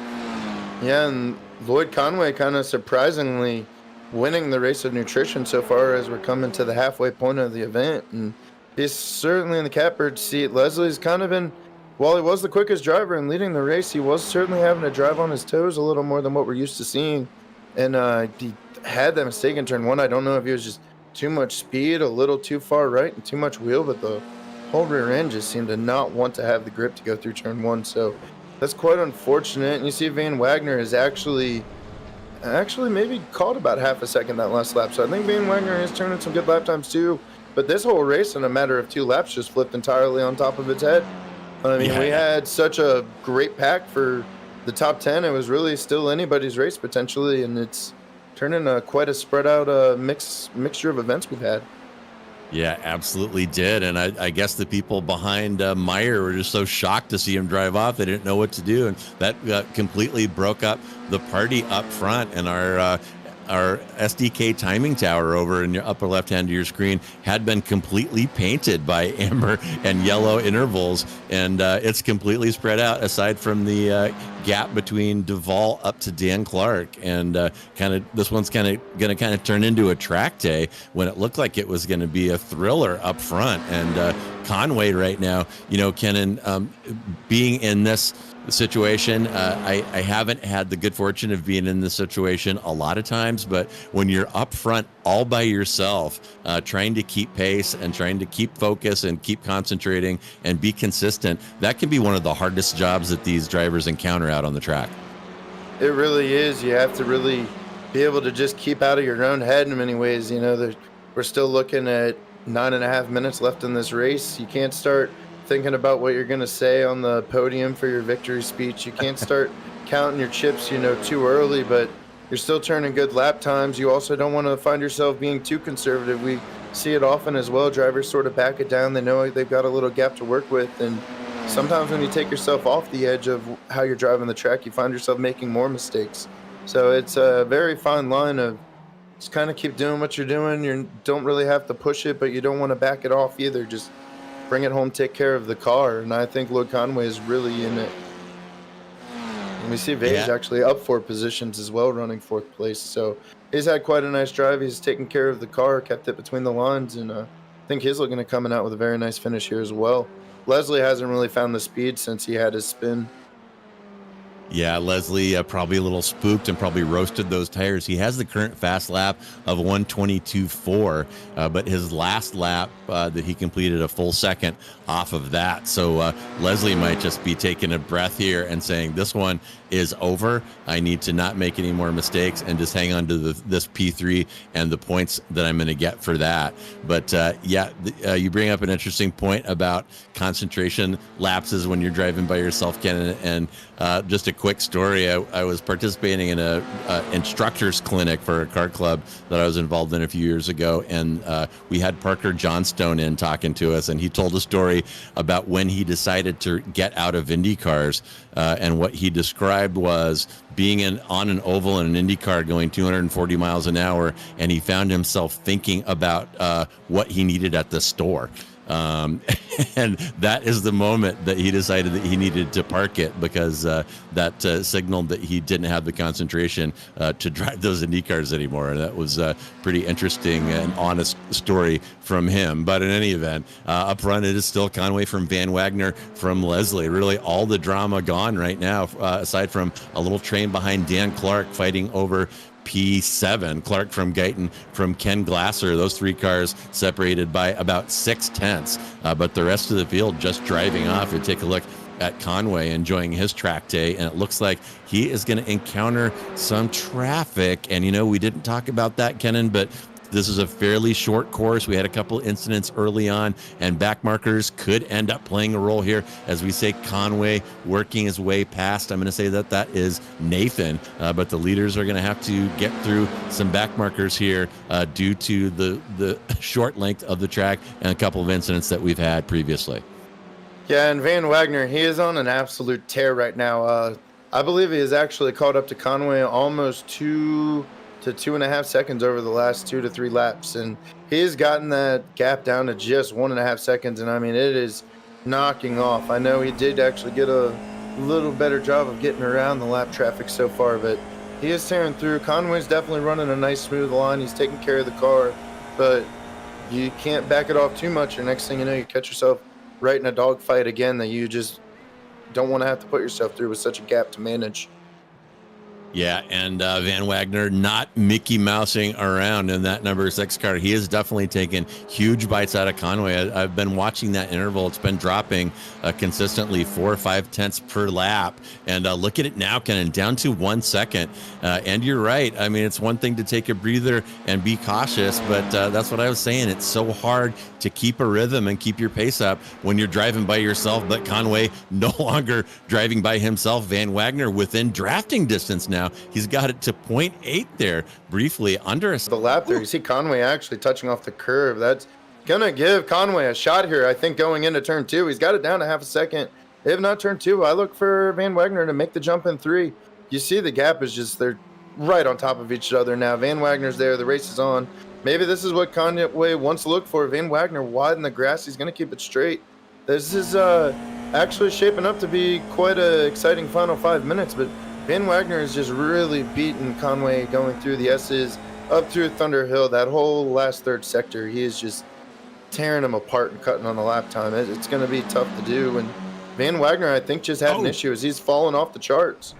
Yeah, and Lloyd Conway kind of surprisingly winning the race of nutrition so far as we're coming to the halfway point of the event. And he's certainly in the catbird seat. Leslie's kind of been, while he was the quickest driver and leading the race, he was certainly having to drive on his toes a little more than what we're used to seeing. And he had that mistake in turn 1. I don't know if he was just too much speed, a little too far right, and too much wheel, but the whole rear end just seemed to not want to have the grip to go through turn 1. So that's quite unfortunate. And you see Van Wagner is actually maybe caught about half a second that last lap. So I think Van Wagner is turning some good lap times too. But this whole race, in a matter of 2 laps, just flipped entirely on top of its head. I mean, we had such a great pack for the top 10. It was really still anybody's race potentially, and it's turning quite a spread out mixture of events we've had. Yeah, absolutely did. And I guess the people behind Meyer were just so shocked to see him drive off. They didn't know what to do. And that completely broke up the party up front. And our SDK timing tower over in your upper left hand of your screen had been completely painted by amber and yellow intervals, and it's completely spread out aside from the gap between Duvall up to Dan Clark. And this one's going to turn into a track day when it looked like it was going to be a thriller up front. And Conway right now, Kenan, being in this situation, I haven't had the good fortune of being in this situation a lot of times, but when you're up front all by yourself, trying to keep pace and trying to keep focus and keep concentrating and be consistent, that can be one of the hardest jobs that these drivers encounter out on the track. It really is. You have to really be able to just keep out of your own head in many ways. We're still looking at 9.5 minutes left in this race. You can't start thinking about what you're going to say on the podium for your victory speech. You can't start counting your chips, too early, but you're still turning good lap times. You also don't want to find yourself being too conservative. We see it often as well. Drivers sort of back it down. They know they've got a little gap to work with, and sometimes when you take yourself off the edge of how you're driving the track, you find yourself making more mistakes. So it's a very fine line of just kind of keep doing what you're doing. You don't really have to push it, but you don't want to back it off either. Just bring it home, take care of the car. And I think Lloyd Conway is really in it. And we see Vage actually up 4 positions as well, running 4th place. So he's had quite a nice drive. He's taken care of the car, kept it between the lines, and I think he's looking to coming out with a very nice finish here as well. Leslie hasn't really found the speed since he had his spin. Yeah, Leslie probably a little spooked and probably roasted those tires. He has the current fast lap of 1:22.4, but his last lap that he completed a full second off of that. So Leslie might just be taking a breath here and saying, this one is over. I need to not make any more mistakes and just hang on to this P3 and the points that I'm going to get for that. But you bring up an interesting point about concentration lapses when you're driving by yourself, Ken. And just a quick story. I was participating in a instructors clinic for a car club that I was involved in a few years ago. And we had Parker Johnstone in talking to us, and he told a story about when he decided to get out of Indy cars and what he described described was being on an oval in an Indy car going 240 miles an hour, and he found himself thinking about what he needed at the store. And that is the moment that he decided that he needed to park it, because that signaled that he didn't have the concentration to drive those Indy cars anymore. And that was a pretty interesting and honest story from him. But in any event, up front, it is still Conway from Van Wagner from Leslie. Really all the drama gone right now, aside from a little train behind Dan Clark fighting over P7. Clark from Guyton from Ken Glasser. Those three cars separated by about 0.6, but the rest of the field just driving off. We take a look at Conway enjoying his track day, and it looks like he is going to encounter some traffic. And you know, we didn't talk about that, Kenan, but this is a fairly short course. We had a couple incidents early on, and back markers could end up playing a role here. As we say, Conway working his way past. I'm going to say that that is Nathan, but the leaders are going to have to get through some back markers here due to the short length of the track and a couple of incidents that we've had previously. Yeah, and Van Wagner, he is on an absolute tear right now. I believe he has actually caught up to Conway almost 2 to 2.5 seconds over the last 2 to 3 laps, and he's gotten that gap down to just 1.5 seconds. And I mean, it is knocking off. I know he did actually get a little better job of getting around the lap traffic so far, but he is tearing through. Conway's definitely running a nice smooth line. He's taking care of the car, but you can't back it off too much, or next thing you know, you catch yourself right in a dogfight again that you just don't want to have to put yourself through with such a gap to manage. Yeah, and Van Wagner not Mickey Mousing around in that number 6 car. He has definitely taken huge bites out of Conway. I've been watching that interval. It's been dropping consistently 4 or 5 tenths per lap. And look at it now, Kenan, down to 1 second. And you're right. I mean, it's one thing to take a breather and be cautious, but that's what I was saying. It's so hard to keep a rhythm and keep your pace up when you're driving by yourself. But Conway no longer driving by himself. Van Wagner within drafting distance now. He's got it to 0.8 there, briefly under the lap there. You see Conway actually touching off the curve. That's gonna give Conway a shot here, I think, going into turn 2. He's got it down to half a second. If not turn 2, I look for Van Wagner to make the jump in 3. You see the gap is just, they're right on top of each other now. Van Wagner's there, the race is on. Maybe this is what Conway wants to look for. Van Wagner wide in the grass. He's gonna keep it straight. This is actually shaping up to be quite an exciting final 5 minutes, but Van Wagner is just really beating Conway going through the S's, up through Thunder Hill, that whole last third sector. He is just tearing him apart and cutting on the lap time. It's going to be tough to do. And Van Wagner, I think, just had an issue as he's fallen off the charts.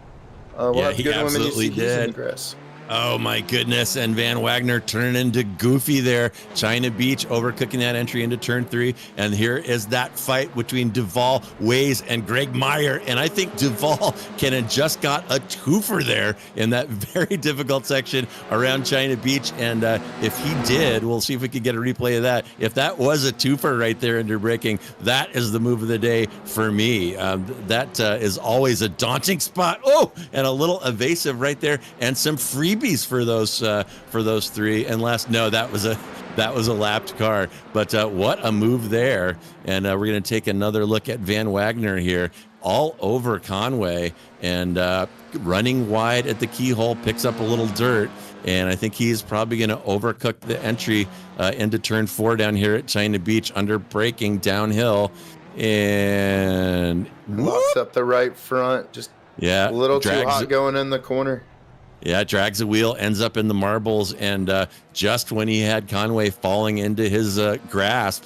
Yeah, he absolutely did. In the grass. Oh, my goodness. And Van Wagner turning into Goofy there. China Beach overcooking that entry into turn 3. And here is that fight between Duvall, Waze, and Greg Meyer. And I think Duvall can have just got a twofer there in that very difficult section around China Beach. And if he did, we'll see if we can get a replay of that. If that was a twofer right there under braking, that is the move of the day for me. That is always a daunting spot. Oh, and a little evasive right there. And some freebies for those 3. And last, no, that was a lapped car, but what a move there. And we're going to take another look at Van Wagner here, all over Conway, and running wide at the keyhole, picks up a little dirt, and I think he's probably going to overcook the entry into turn 4 down here at China Beach under braking downhill, and locks up the right front, just a little too hot going in the corner. Yeah, drags a wheel, ends up in the marbles, and just when he had Conway falling into his grasp,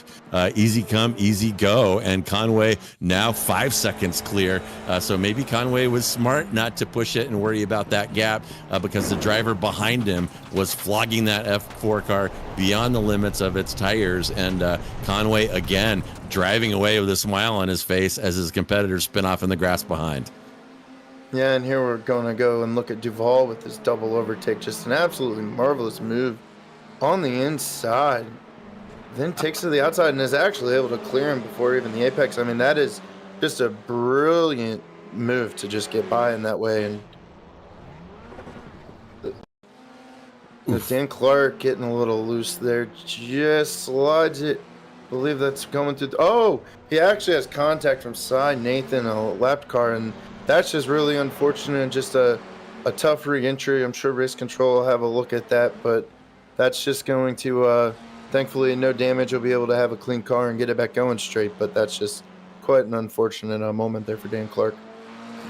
easy come, easy go, and Conway now 5 seconds clear. So maybe Conway was smart not to push it and worry about that gap because the driver behind him was flogging that F4 car beyond the limits of its tires, and Conway again driving away with a smile on his face as his competitors spin off in the grass behind. Yeah, and here we're going to go and look at Duvall with this double overtake. Just an absolutely marvelous move on the inside. Then takes to the outside and is actually able to clear him before even the apex. I mean, that is just a brilliant move to just get by in that way. And the Dan Clark getting a little loose there, just slides it. I believe that's going through. Oh, he actually has contact from side Nathan, a lapped car, and that's just really unfortunate and just a tough re-entry. I'm sure race control will have a look at that, but that's just going to thankfully no damage. You'll be able to have a clean car and get it back going straight, but that's just quite an unfortunate moment there for Dan Clark.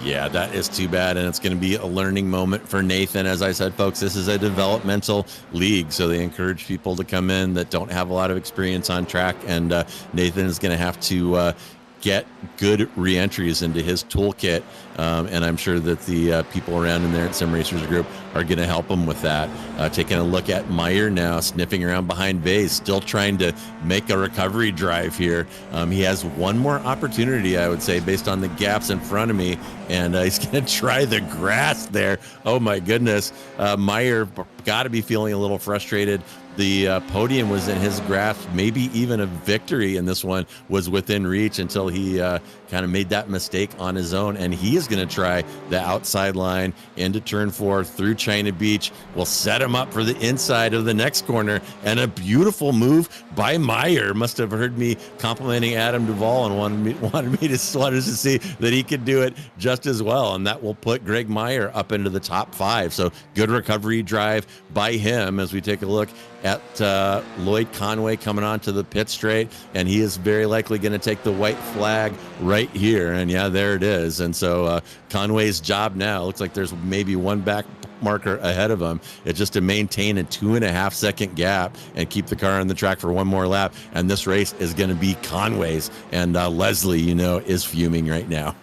Yeah, that is too bad, and it's going to be a learning moment for Nathan. As I said, folks, this is a developmental league, so they encourage people to come in that don't have a lot of experience on track, and Nathan is going to have to get good re-entries into his toolkit, and I'm sure that the people around in there at Sim Racers Group are going to help him with that. Taking a look at Meyer now, sniffing around behind Vase, still trying to make a recovery drive here. He has one more opportunity, I would say, based on the gaps in front of me, and he's going to try the grass there. Oh my goodness. Meyer got to be feeling a little frustrated. The podium was in his grasp. Maybe even a victory in this one was within reach until he kind of made that mistake on his own. And he is going to try the outside line into turn 4 through China Beach. Will set him up for the inside of the next corner. And a beautiful move by Meyer. Must have heard me complimenting Adam Duvall and wanted to see that he could do it just as well. And that will put Greg Meyer up into the top 5. So good recovery drive by him as we take a look at Lloyd Conway coming onto the pit straight, and he is very likely going to take the white flag right here. And yeah, there it is. And so Conway's job now looks like there's maybe one back marker ahead of him. It's just to maintain a 2.5 second gap and keep the car on the track for one more lap. And this race is going to be Conway's. And Leslie, is fuming right now.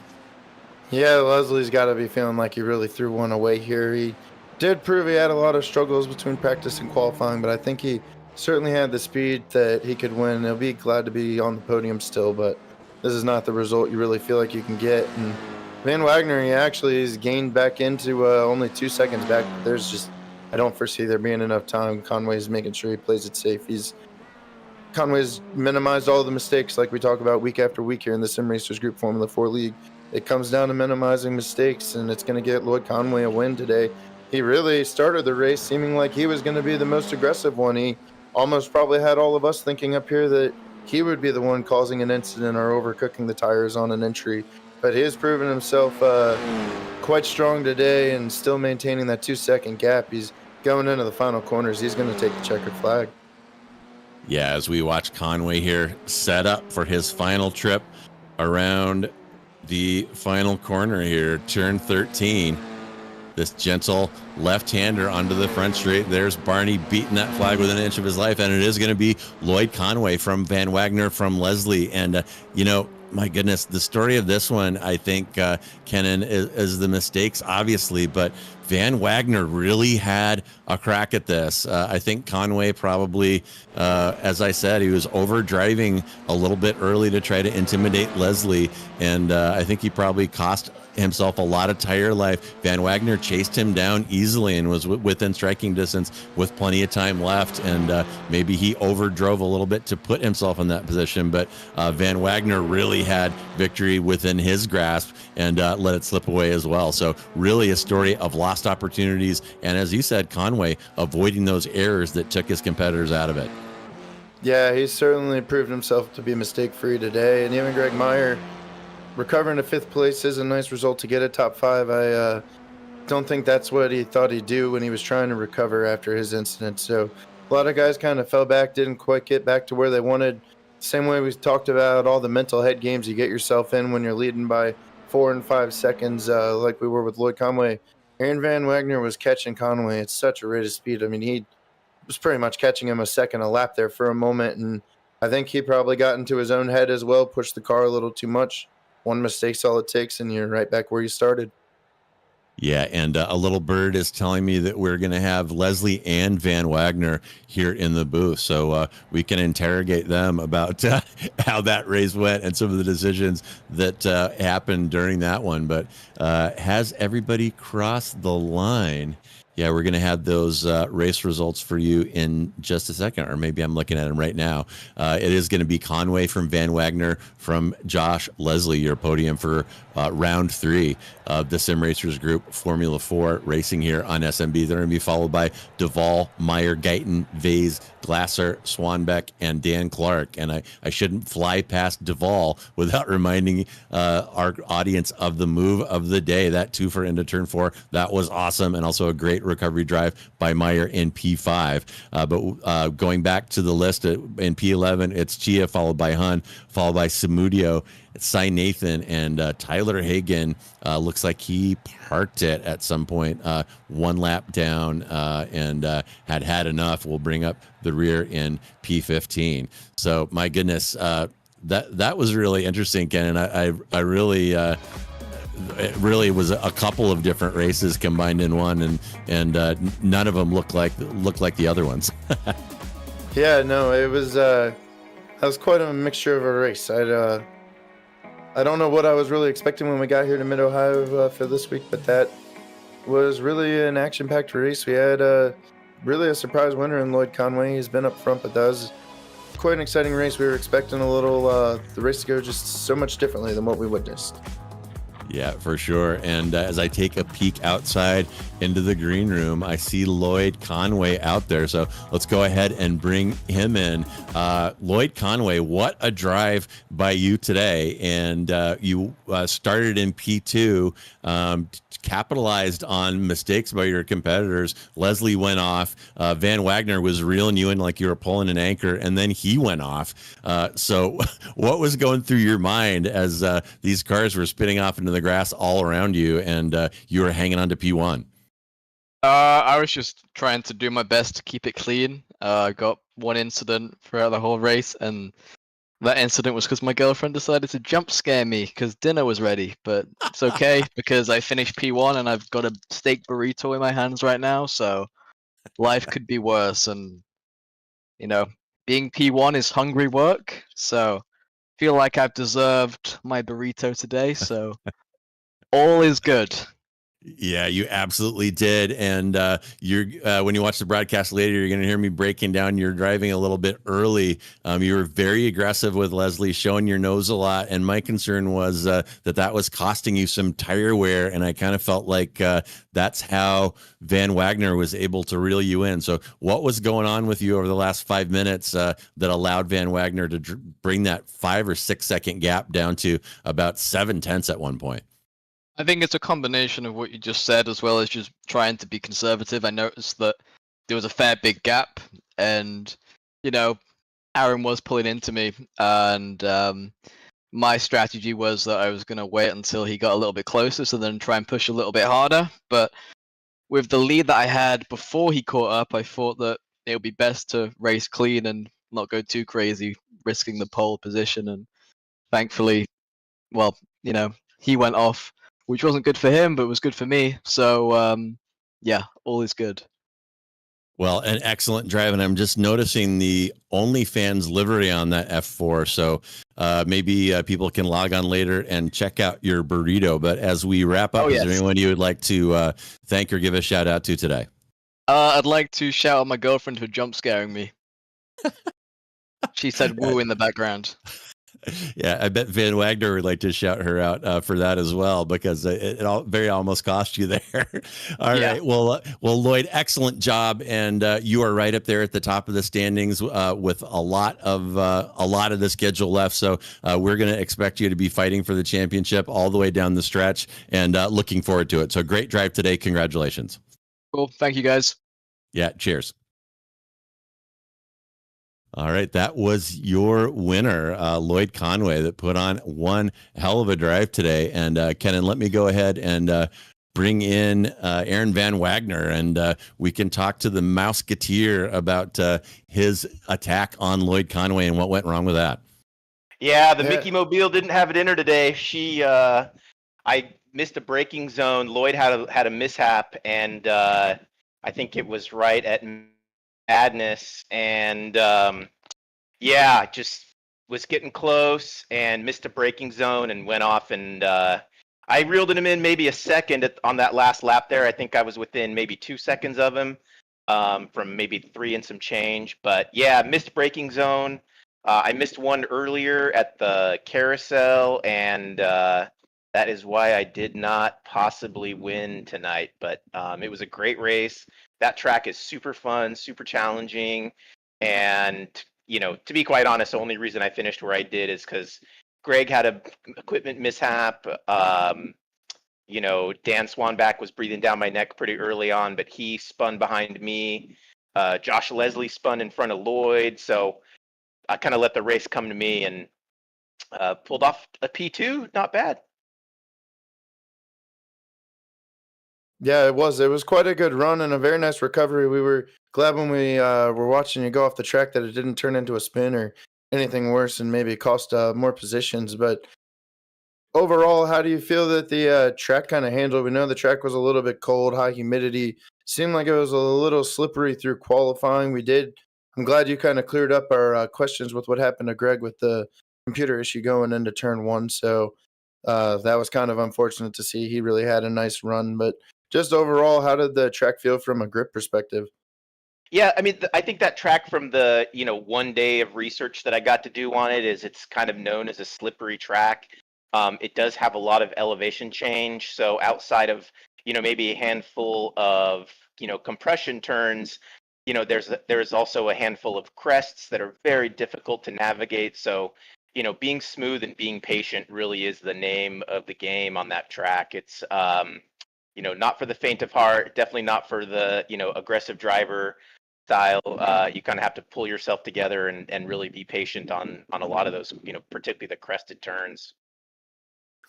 Yeah, Leslie's got to be feeling like he really threw one away here. He did prove he had a lot of struggles between practice and qualifying, but I think he certainly had the speed that he could win. He'll be glad to be on the podium still, but this is not the result you really feel like you can get. And Van Wagner, he actually is gained back into only 2 seconds back. I don't foresee there being enough time. Conway's making sure he plays it safe. Conway's minimized all the mistakes like we talk about week after week here in the Sim Racers Group Formula 4 League. It comes down to minimizing mistakes, and it's going to get Lloyd Conway a win today. He really started the race seeming like he was going to be the most aggressive one. He almost probably had all of us thinking up here that he would be the one causing an incident or overcooking the tires on an entry. But he has proven himself quite strong today and still maintaining that 2 second gap. He's going into the final corners. He's going to take the checkered flag. Yeah, as we watch Conway here set up for his final trip around the final corner here, turn 13. This gentle left-hander onto the front straight. There's Barney beating that flag within an inch of his life, and it is going to be Lloyd Conway from Van Wagner from Leslie. And, my goodness, the story of this one, I think, Kenan, is the mistakes, obviously, but Van Wagner really had a crack at this. I think Conway probably, as I said, he was over driving a little bit early to try to intimidate Leslie, and I think he probably cost himself a lot of tire life. Van Wagner chased him down easily and was within striking distance with plenty of time left, and maybe he overdrove a little bit to put himself in that position, but Van Wagner really had victory within his grasp and let it slip away as well. So really a story of lost opportunities, and as you said, Conway avoiding those errors that took his competitors out of it. Yeah, he's certainly proved himself to be mistake-free today, and even Greg Meyer recovering to 5th place is a nice result to get a top 5. I don't think that's what he thought he'd do when he was trying to recover after his incident. So a lot of guys kind of fell back, didn't quite get back to where they wanted. Same way we talked about all the mental head games you get yourself in when you're leading by 4 and 5 seconds, like we were with Lloyd Conway. Aaron Van Wagner was catching Conway at such a rate of speed. I mean, he was pretty much catching him a second a lap there for a moment, and I think he probably got into his own head as well, pushed the car a little too much. One mistake's all it takes, and you're right back where you started. Yeah, and a little bird is telling me that we're going to have Leslie and Van Wagner here in the booth, so we can interrogate them about how that race went and some of the decisions that happened during that one. But has everybody crossed the line? Yeah, we're going to have those race results for you in just a second, or maybe I'm looking at them right now. It is going to be Conway from Van Wagner, from Josh Leslie, your podium for round 3 of the Sim Racers Group Formula 4 racing here on SMB. They're going to be followed by Duvall, Meyer, Guyton, Vase, Glasser, Swanbeck, and Dan Clark. And I shouldn't fly past Duvall without reminding our audience of the move of the day, that twofer into turn 4. That was awesome, and also a great recovery drive by Meyer in P5. But going back to the list in P11, it's Chia, followed by Hun, followed by Samudio, Cy Nathan, and Tyler Hagan. Looks like he parked it at some point, one lap down, and had enough. We'll bring up the rear in P15. So my goodness, that was really interesting, Ken, and I really. It really was a couple of different races combined in one, and none of them looked like the other ones. Yeah, no, it was that was quite a mixture of a race. I don't know what I was really expecting when we got here to Mid Ohio for this week, but that was really an action-packed race. We had really a surprise winner in Lloyd Conway. He's been up front, but that was quite an exciting race. We were expecting the race to go just so much differently than what we witnessed. Yeah, for sure. And as I take a peek outside into the green room, I see Lloyd Conway out there. So let's go ahead and bring him in. Lloyd Conway, what a drive by you today. And you started in P2, capitalized on mistakes by your competitors. Leslie went off. Van Wagner was reeling you in like you were pulling an anchor, and then he went off. So what was going through your mind as these cars were spinning off into the grass all around you, and you were hanging on to P1? I was just trying to do my best to keep it clean. I got one incident throughout the whole race, and that incident was because my girlfriend decided to jump scare me because dinner was ready. But it's okay because I finished P1 and I've got a steak burrito in my hands right now, so life could be worse. And being P1 is hungry work, so feel like I've deserved my burrito today. So all is good. Yeah, you absolutely did. And you're when you watch the broadcast later, you're going to hear me breaking down your driving a little bit early. You were very aggressive with Leslie, showing your nose a lot. And my concern was that was costing you some tire wear. And I kind of felt like that's how Van Wagner was able to reel you in. So what was going on with you over the last 5 minutes that allowed Van Wagner to bring that 5 or 6 second gap down to about 7/10 at one point? I think it's a combination of what you just said, as well as just trying to be conservative. I noticed that there was a fair big gap, and Aaron was pulling into me, and my strategy was that I was going to wait until he got a little bit closer, so then try and push a little bit harder. But with the lead that I had before he caught up, I thought that it would be best to race clean and not go too crazy, risking the pole position. And thankfully, well, he went off, which wasn't good for him, but was good for me. So, yeah, all is good. Well, an excellent drive, and I'm just noticing the OnlyFans livery on that F4. So maybe people can log on later and check out your burrito. But as we wrap up, is there anyone you would like to thank or give a shout out to today? I'd like to shout out my girlfriend for jump scaring me. She said "woo" in the background. Yeah, I bet Van Wagner would like to shout her out for that as well, because it almost cost you there. All right. Well, Lloyd, excellent job, and you are right up there at the top of the standings with a lot of the schedule left. So we're going to expect you to be fighting for the championship all the way down the stretch, and looking forward to it. So great drive today. Congratulations. Cool. Thank you, guys. Yeah. Cheers. All right, that was your winner, Lloyd Conway, that put on one hell of a drive today. And Kenan, let me go ahead and bring in Aaron Van Wagner, and we can talk to the Mouseketeer about his attack on Lloyd Conway and what went wrong with that. Yeah, the Mickey Mobile didn't have a dinner today. I missed a braking zone. Lloyd had a mishap, and I think it was right at Madness, and just was getting close and missed a braking zone and went off and I reeled him in maybe a second on that last lap there. I think I was within maybe 2 seconds of him from maybe 3 and some change. But yeah, missed braking zone. I missed one earlier at the carousel, and that is why I did not possibly win tonight. But it was a great race. That track is super fun, super challenging. And, to be quite honest, the only reason I finished where I did is because Greg had a equipment mishap. Dan Swanback was breathing down my neck pretty early on, but he spun behind me. Josh Leslie spun in front of Lloyd, so I kind of let the race come to me and pulled off a P2. Not bad. Yeah, it was. It was quite a good run and a very nice recovery. We were glad when we were watching you go off the track that it didn't turn into a spin or anything worse and maybe cost more positions. But overall, how do you feel that the track kind of handled? We know the track was a little bit cold, high humidity. Seemed like it was a little slippery through qualifying. I'm glad you kind of cleared up our questions with what happened to Greg with the computer issue going into turn one. So that was kind of unfortunate to see. He really had a nice run, but just overall, how did the track feel from a grip perspective? Yeah, I mean, I think that track from the 1 day of research that I got to do on it is it's kind of known as a slippery track. It does have a lot of elevation change, so outside of maybe a handful of compression turns, there's also a handful of crests that are very difficult to navigate. So being smooth and being patient really is the name of the game on that track. It's not for the faint of heart, definitely not for the aggressive driver style. You kind of have to pull yourself together and really be patient on a lot of those, particularly the crested turns.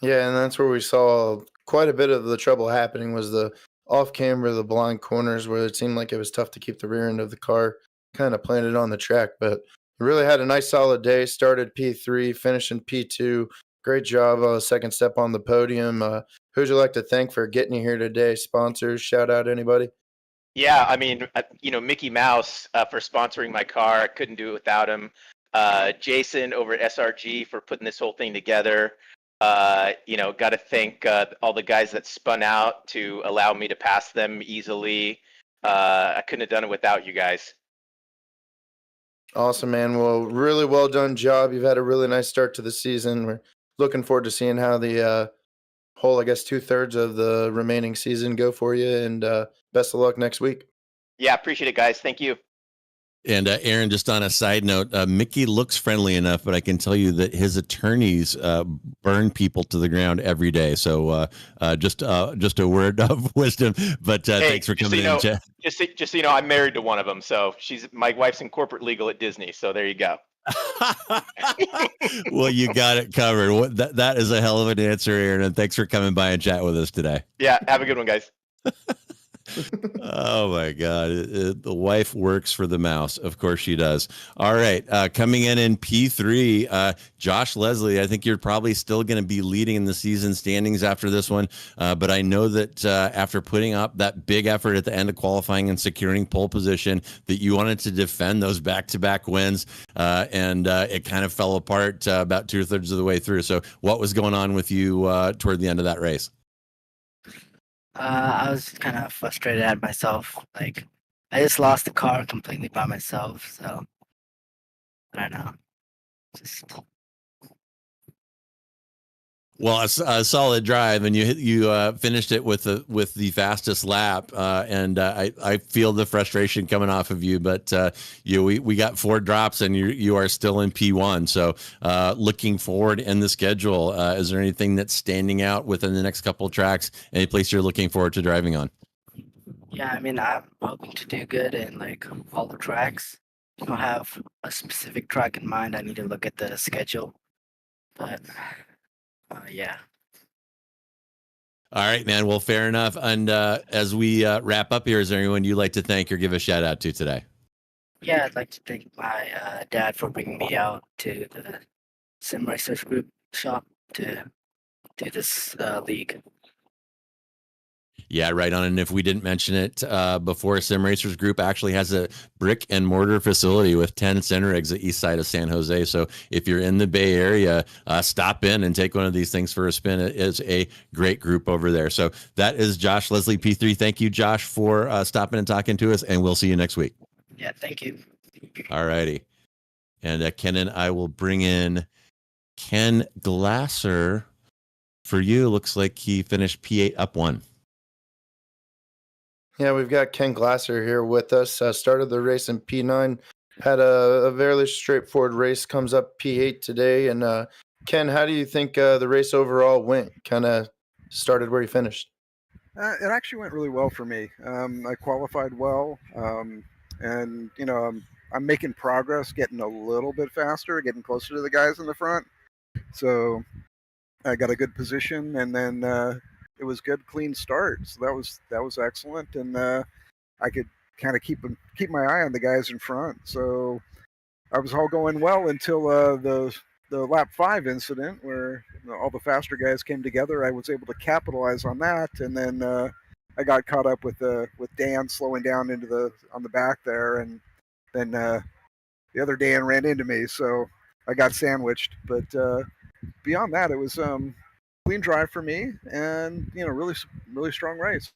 Yeah, and that's where we saw quite a bit of the trouble happening was the off camera, the blind corners where it seemed like it was tough to keep the rear end of the car kind of planted on the track. But it really had a nice solid day. Started P3, finished in P2. Great job. Second step on the podium. Who'd you like to thank for getting you here today? Sponsors, shout out anybody? Yeah, I mean, Mickey Mouse for sponsoring my car. I couldn't do it without him. Jason over at SRG for putting this whole thing together. Got to thank all the guys that spun out to allow me to pass them easily. I couldn't have done it without you guys. Awesome, man. Well, really well done job. You've had a really nice start to the season. We're looking forward to seeing how the whole, I guess, 2/3 of the remaining season go for you. And best of luck next week. Yeah, appreciate it, guys. Thank you. And Aaron, just on a side note, Mickey looks friendly enough, but I can tell you that his attorneys burn people to the ground every day. So just a word of wisdom. But Hey, thanks for coming in, Chad. just so you know, I'm married to one of them. So my wife's in corporate legal at Disney. So there you go. Well, you got it covered. That is a hell of an answer, Aaron. And thanks for coming by and chat with us today. Yeah, have a good one, guys. Oh my God. The wife works for the mouse. Of course she does. All right. Coming in P3, Josh Leslie, I think you're probably still going to be leading in the season standings after this one. But I know that after putting up that big effort at the end of qualifying and securing pole position, that you wanted to defend those back-to-back wins. And it kind of fell apart about 2/3 of the way through. So what was going on with you toward the end of that race? I was kind of frustrated at myself. Like, I just lost the car completely by myself. So, I don't know. Just Well, a solid drive, and you finished it with the fastest lap, and I feel the frustration coming off of you. But we got 4 drops, and you are still in P1. So looking forward in the schedule, is there anything that's standing out within the next couple of tracks? Any place you're looking forward to driving on? yeah, I mean, I'm hoping to do good in like all the tracks. I don't have a specific track in mind. I need to look at the schedule. But yeah. All right, man. Well, fair enough. And as we wrap up here, is there anyone you'd like to thank or give a shout out to today? Yeah, I'd like to thank my dad for bringing me out to the Sim Racers Group shop to do this league. Yeah, right on. And if we didn't mention it before, Sim Racers Group actually has a brick and mortar facility with 10 center rigs at east side of San Jose. So if you're in the Bay Area, stop in and take one of these things for a spin. It is a great group over there. So that is Josh Leslie P3. Thank you, Josh, for stopping and talking to us, and we'll see you next week. Yeah, thank you. All righty. And Ken and I will bring in Ken Glasser. For you, looks like he finished P8 up 1. Yeah, we've got Ken Glasser here with us. Started the race in P9, had a fairly straightforward race, comes up P8 today. And Ken, how do you think the race overall went? Kind of started where you finished. It actually went really well for me. I qualified well, and I'm making progress, getting a little bit faster, getting closer to the guys in the front. So I got a good position, and then it was good, clean start. So that was excellent, and I could kind of keep my eye on the guys in front. So I was all going well until the lap 5 incident where all the faster guys came together. I was able to capitalize on that, and then I got caught up with Dan slowing down on the back there, and then the other Dan ran into me, so I got sandwiched. But beyond that, it was clean drive for me, and really strong race.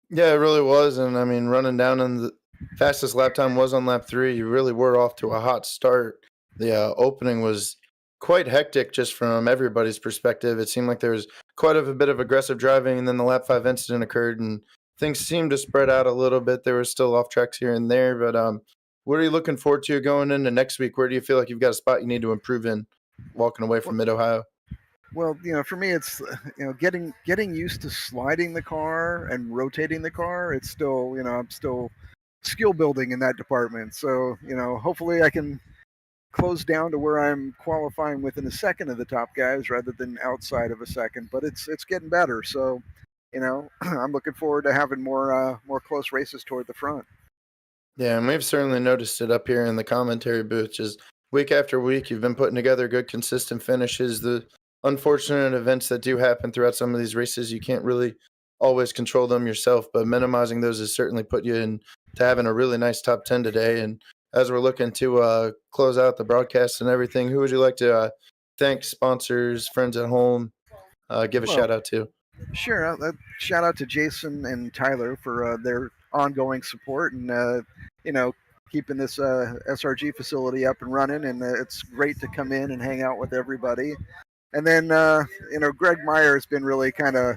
Yeah, it really was. And I mean, running down in the fastest lap time was on lap 3. You really were off to a hot start. The opening was quite hectic just from everybody's perspective. It seemed like there was quite a bit of aggressive driving, and then the lap 5 incident occurred, and things seemed to spread out a little bit. There were still off tracks here and there, but what are you looking forward to going into next week? Where do you feel like you've got a spot you need to improve in walking away from Mid-Ohio? Well, for me, it's getting used to sliding the car and rotating the car. It's still, I'm still skill building in that department. So, hopefully I can close down to where I'm qualifying within a second of the top guys rather than outside of a second. But it's getting better. So, I'm looking forward to having more close races toward the front. Yeah, and we've certainly noticed it up here in the commentary booth. Just week after week, you've been putting together good, consistent finishes. The unfortunate events that do happen throughout some of these races, you can't really always control them yourself, but minimizing those has certainly put you into having a really nice top 10 today. And as we're looking to close out the broadcast and everything, who would you like to thank, sponsors, friends at home, give a shout out to? Sure. Shout out to Jason and Tyler for their ongoing support and, keeping this SRG facility up and running. And it's great to come in and hang out with everybody. And then, Greg Meyer has been really kind of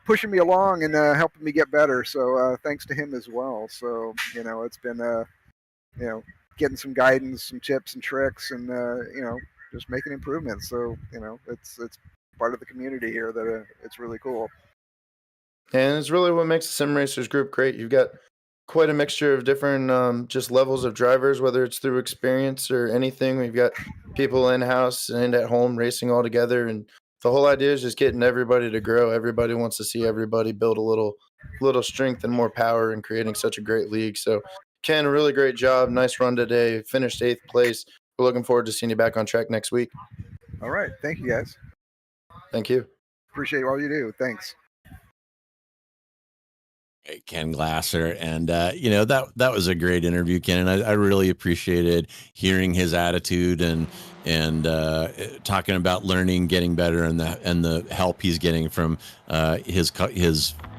pushing me along and helping me get better. So thanks to him as well. So, it's been, getting some guidance, some tips and tricks, and, just making improvements. So, it's part of the community here that it's really cool. And it's really what makes the Sim Racers group great. You've got quite a mixture of different just levels of drivers, whether it's through experience or anything. We've got people in-house and at home racing all together. And the whole idea is just getting everybody to grow. Everybody wants to see everybody build a little strength and more power in creating such a great league. So, Ken, a really great job. Nice run today. Finished 8th place. We're looking forward to seeing you back on track next week. All right. Thank you, guys. Thank you. Appreciate all you do. Thanks. Ken Glasser, and that was a great interview, Ken, and I really appreciated hearing his attitude and talking about learning, getting better, and the help he's getting from his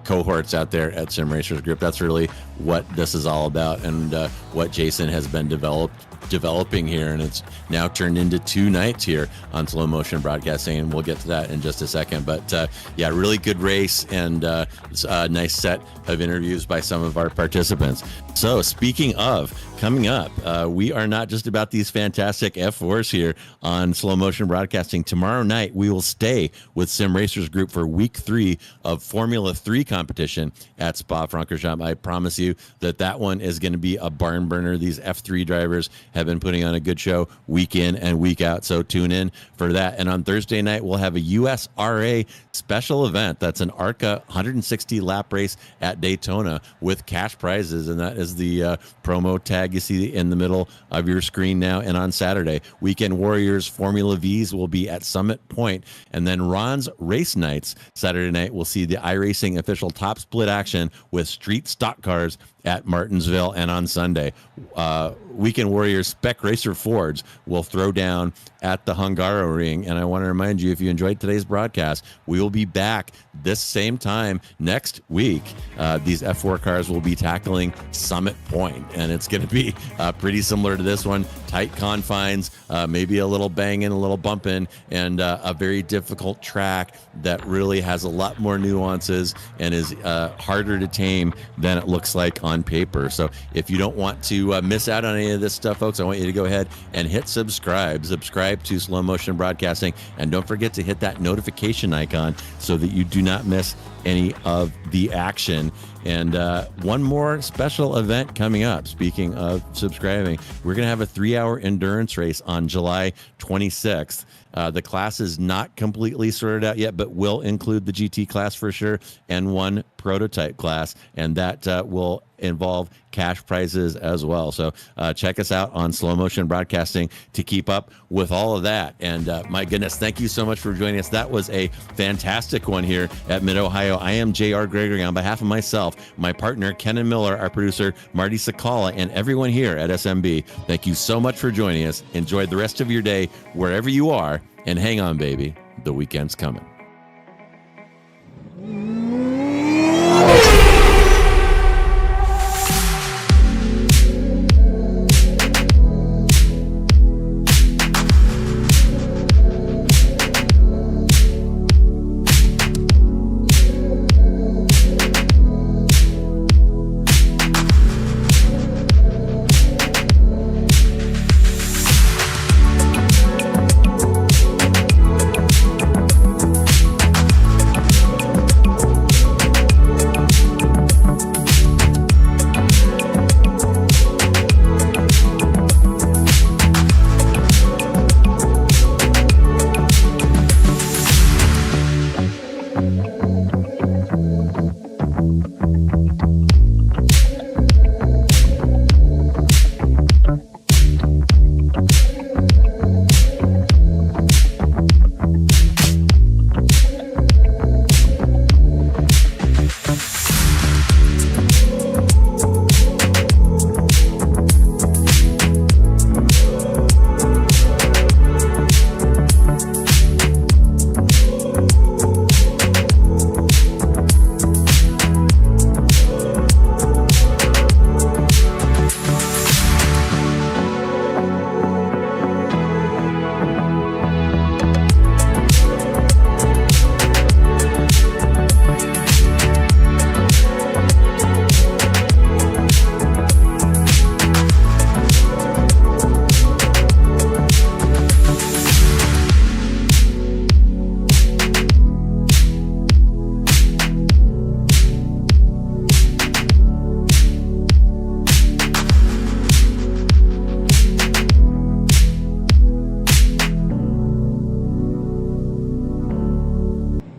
cohorts out there at Sim Racers Group. That's really what this is all about, and what Jason has been developing here, and it's now turned into 2 nights here on Slow Motion Broadcasting, and we'll get to that in just a second. But really good race, and a nice set of interviews by some of our participants. So speaking of coming up, we are not just about these fantastic F4s here on Slow Motion Broadcasting. Tomorrow night we will stay with Sim Racers Group for week 3 of Formula 3 competition at Spa-Francorchamps. I promise you that one is going to be a barn burner. These F3 drivers have been putting on a good show week in and week out, so tune in for that. And on Thursday night, we'll have a USRA special event. That's an ARCA 160 lap race at Daytona with cash prizes, and that is the promo tag you see in the middle of your screen now. And on Saturday, Weekend Warriors Formula Vs will be at Summit Point, and then Ron's Race Nights Saturday night, we'll see the iRacing official top split action with street stock cars at Martinsville. And on Sunday, Weekend Warriors Spec Racer Fords will throw down at the Hungaro Ring. And I want to remind you, if you enjoyed today's broadcast, we will be back this same time next week. These F4 cars will be tackling Summit Point, and it's going to be pretty similar to this one. Tight confines, maybe a little banging, a little bumping, and a very difficult track that really has a lot more nuances and is harder to tame than it looks like on paper. So if you don't want to miss out on any of this stuff, folks, I want you to go ahead and hit subscribe to Slow Motion Broadcasting, and don't forget to hit that notification icon so that you do not miss any of the action. And one more special event coming up. Speaking of subscribing, we're going to have a 3-hour endurance race on July 26th. The class is not completely sorted out yet, but will include the GT class for sure and one prototype class, and that will involve cash prizes as well. So check us out on Slow Motion Broadcasting to keep up with all of that. And my goodness, thank you so much for joining us. That was a fantastic one here at Mid-Ohio. I am J.R. Gregory. On behalf of myself, my partner, Kenan Miller, our producer, Marty Sakala, and everyone here at SMB, thank you so much for joining us. Enjoy the rest of your day wherever you are, and hang on, baby. The weekend's coming.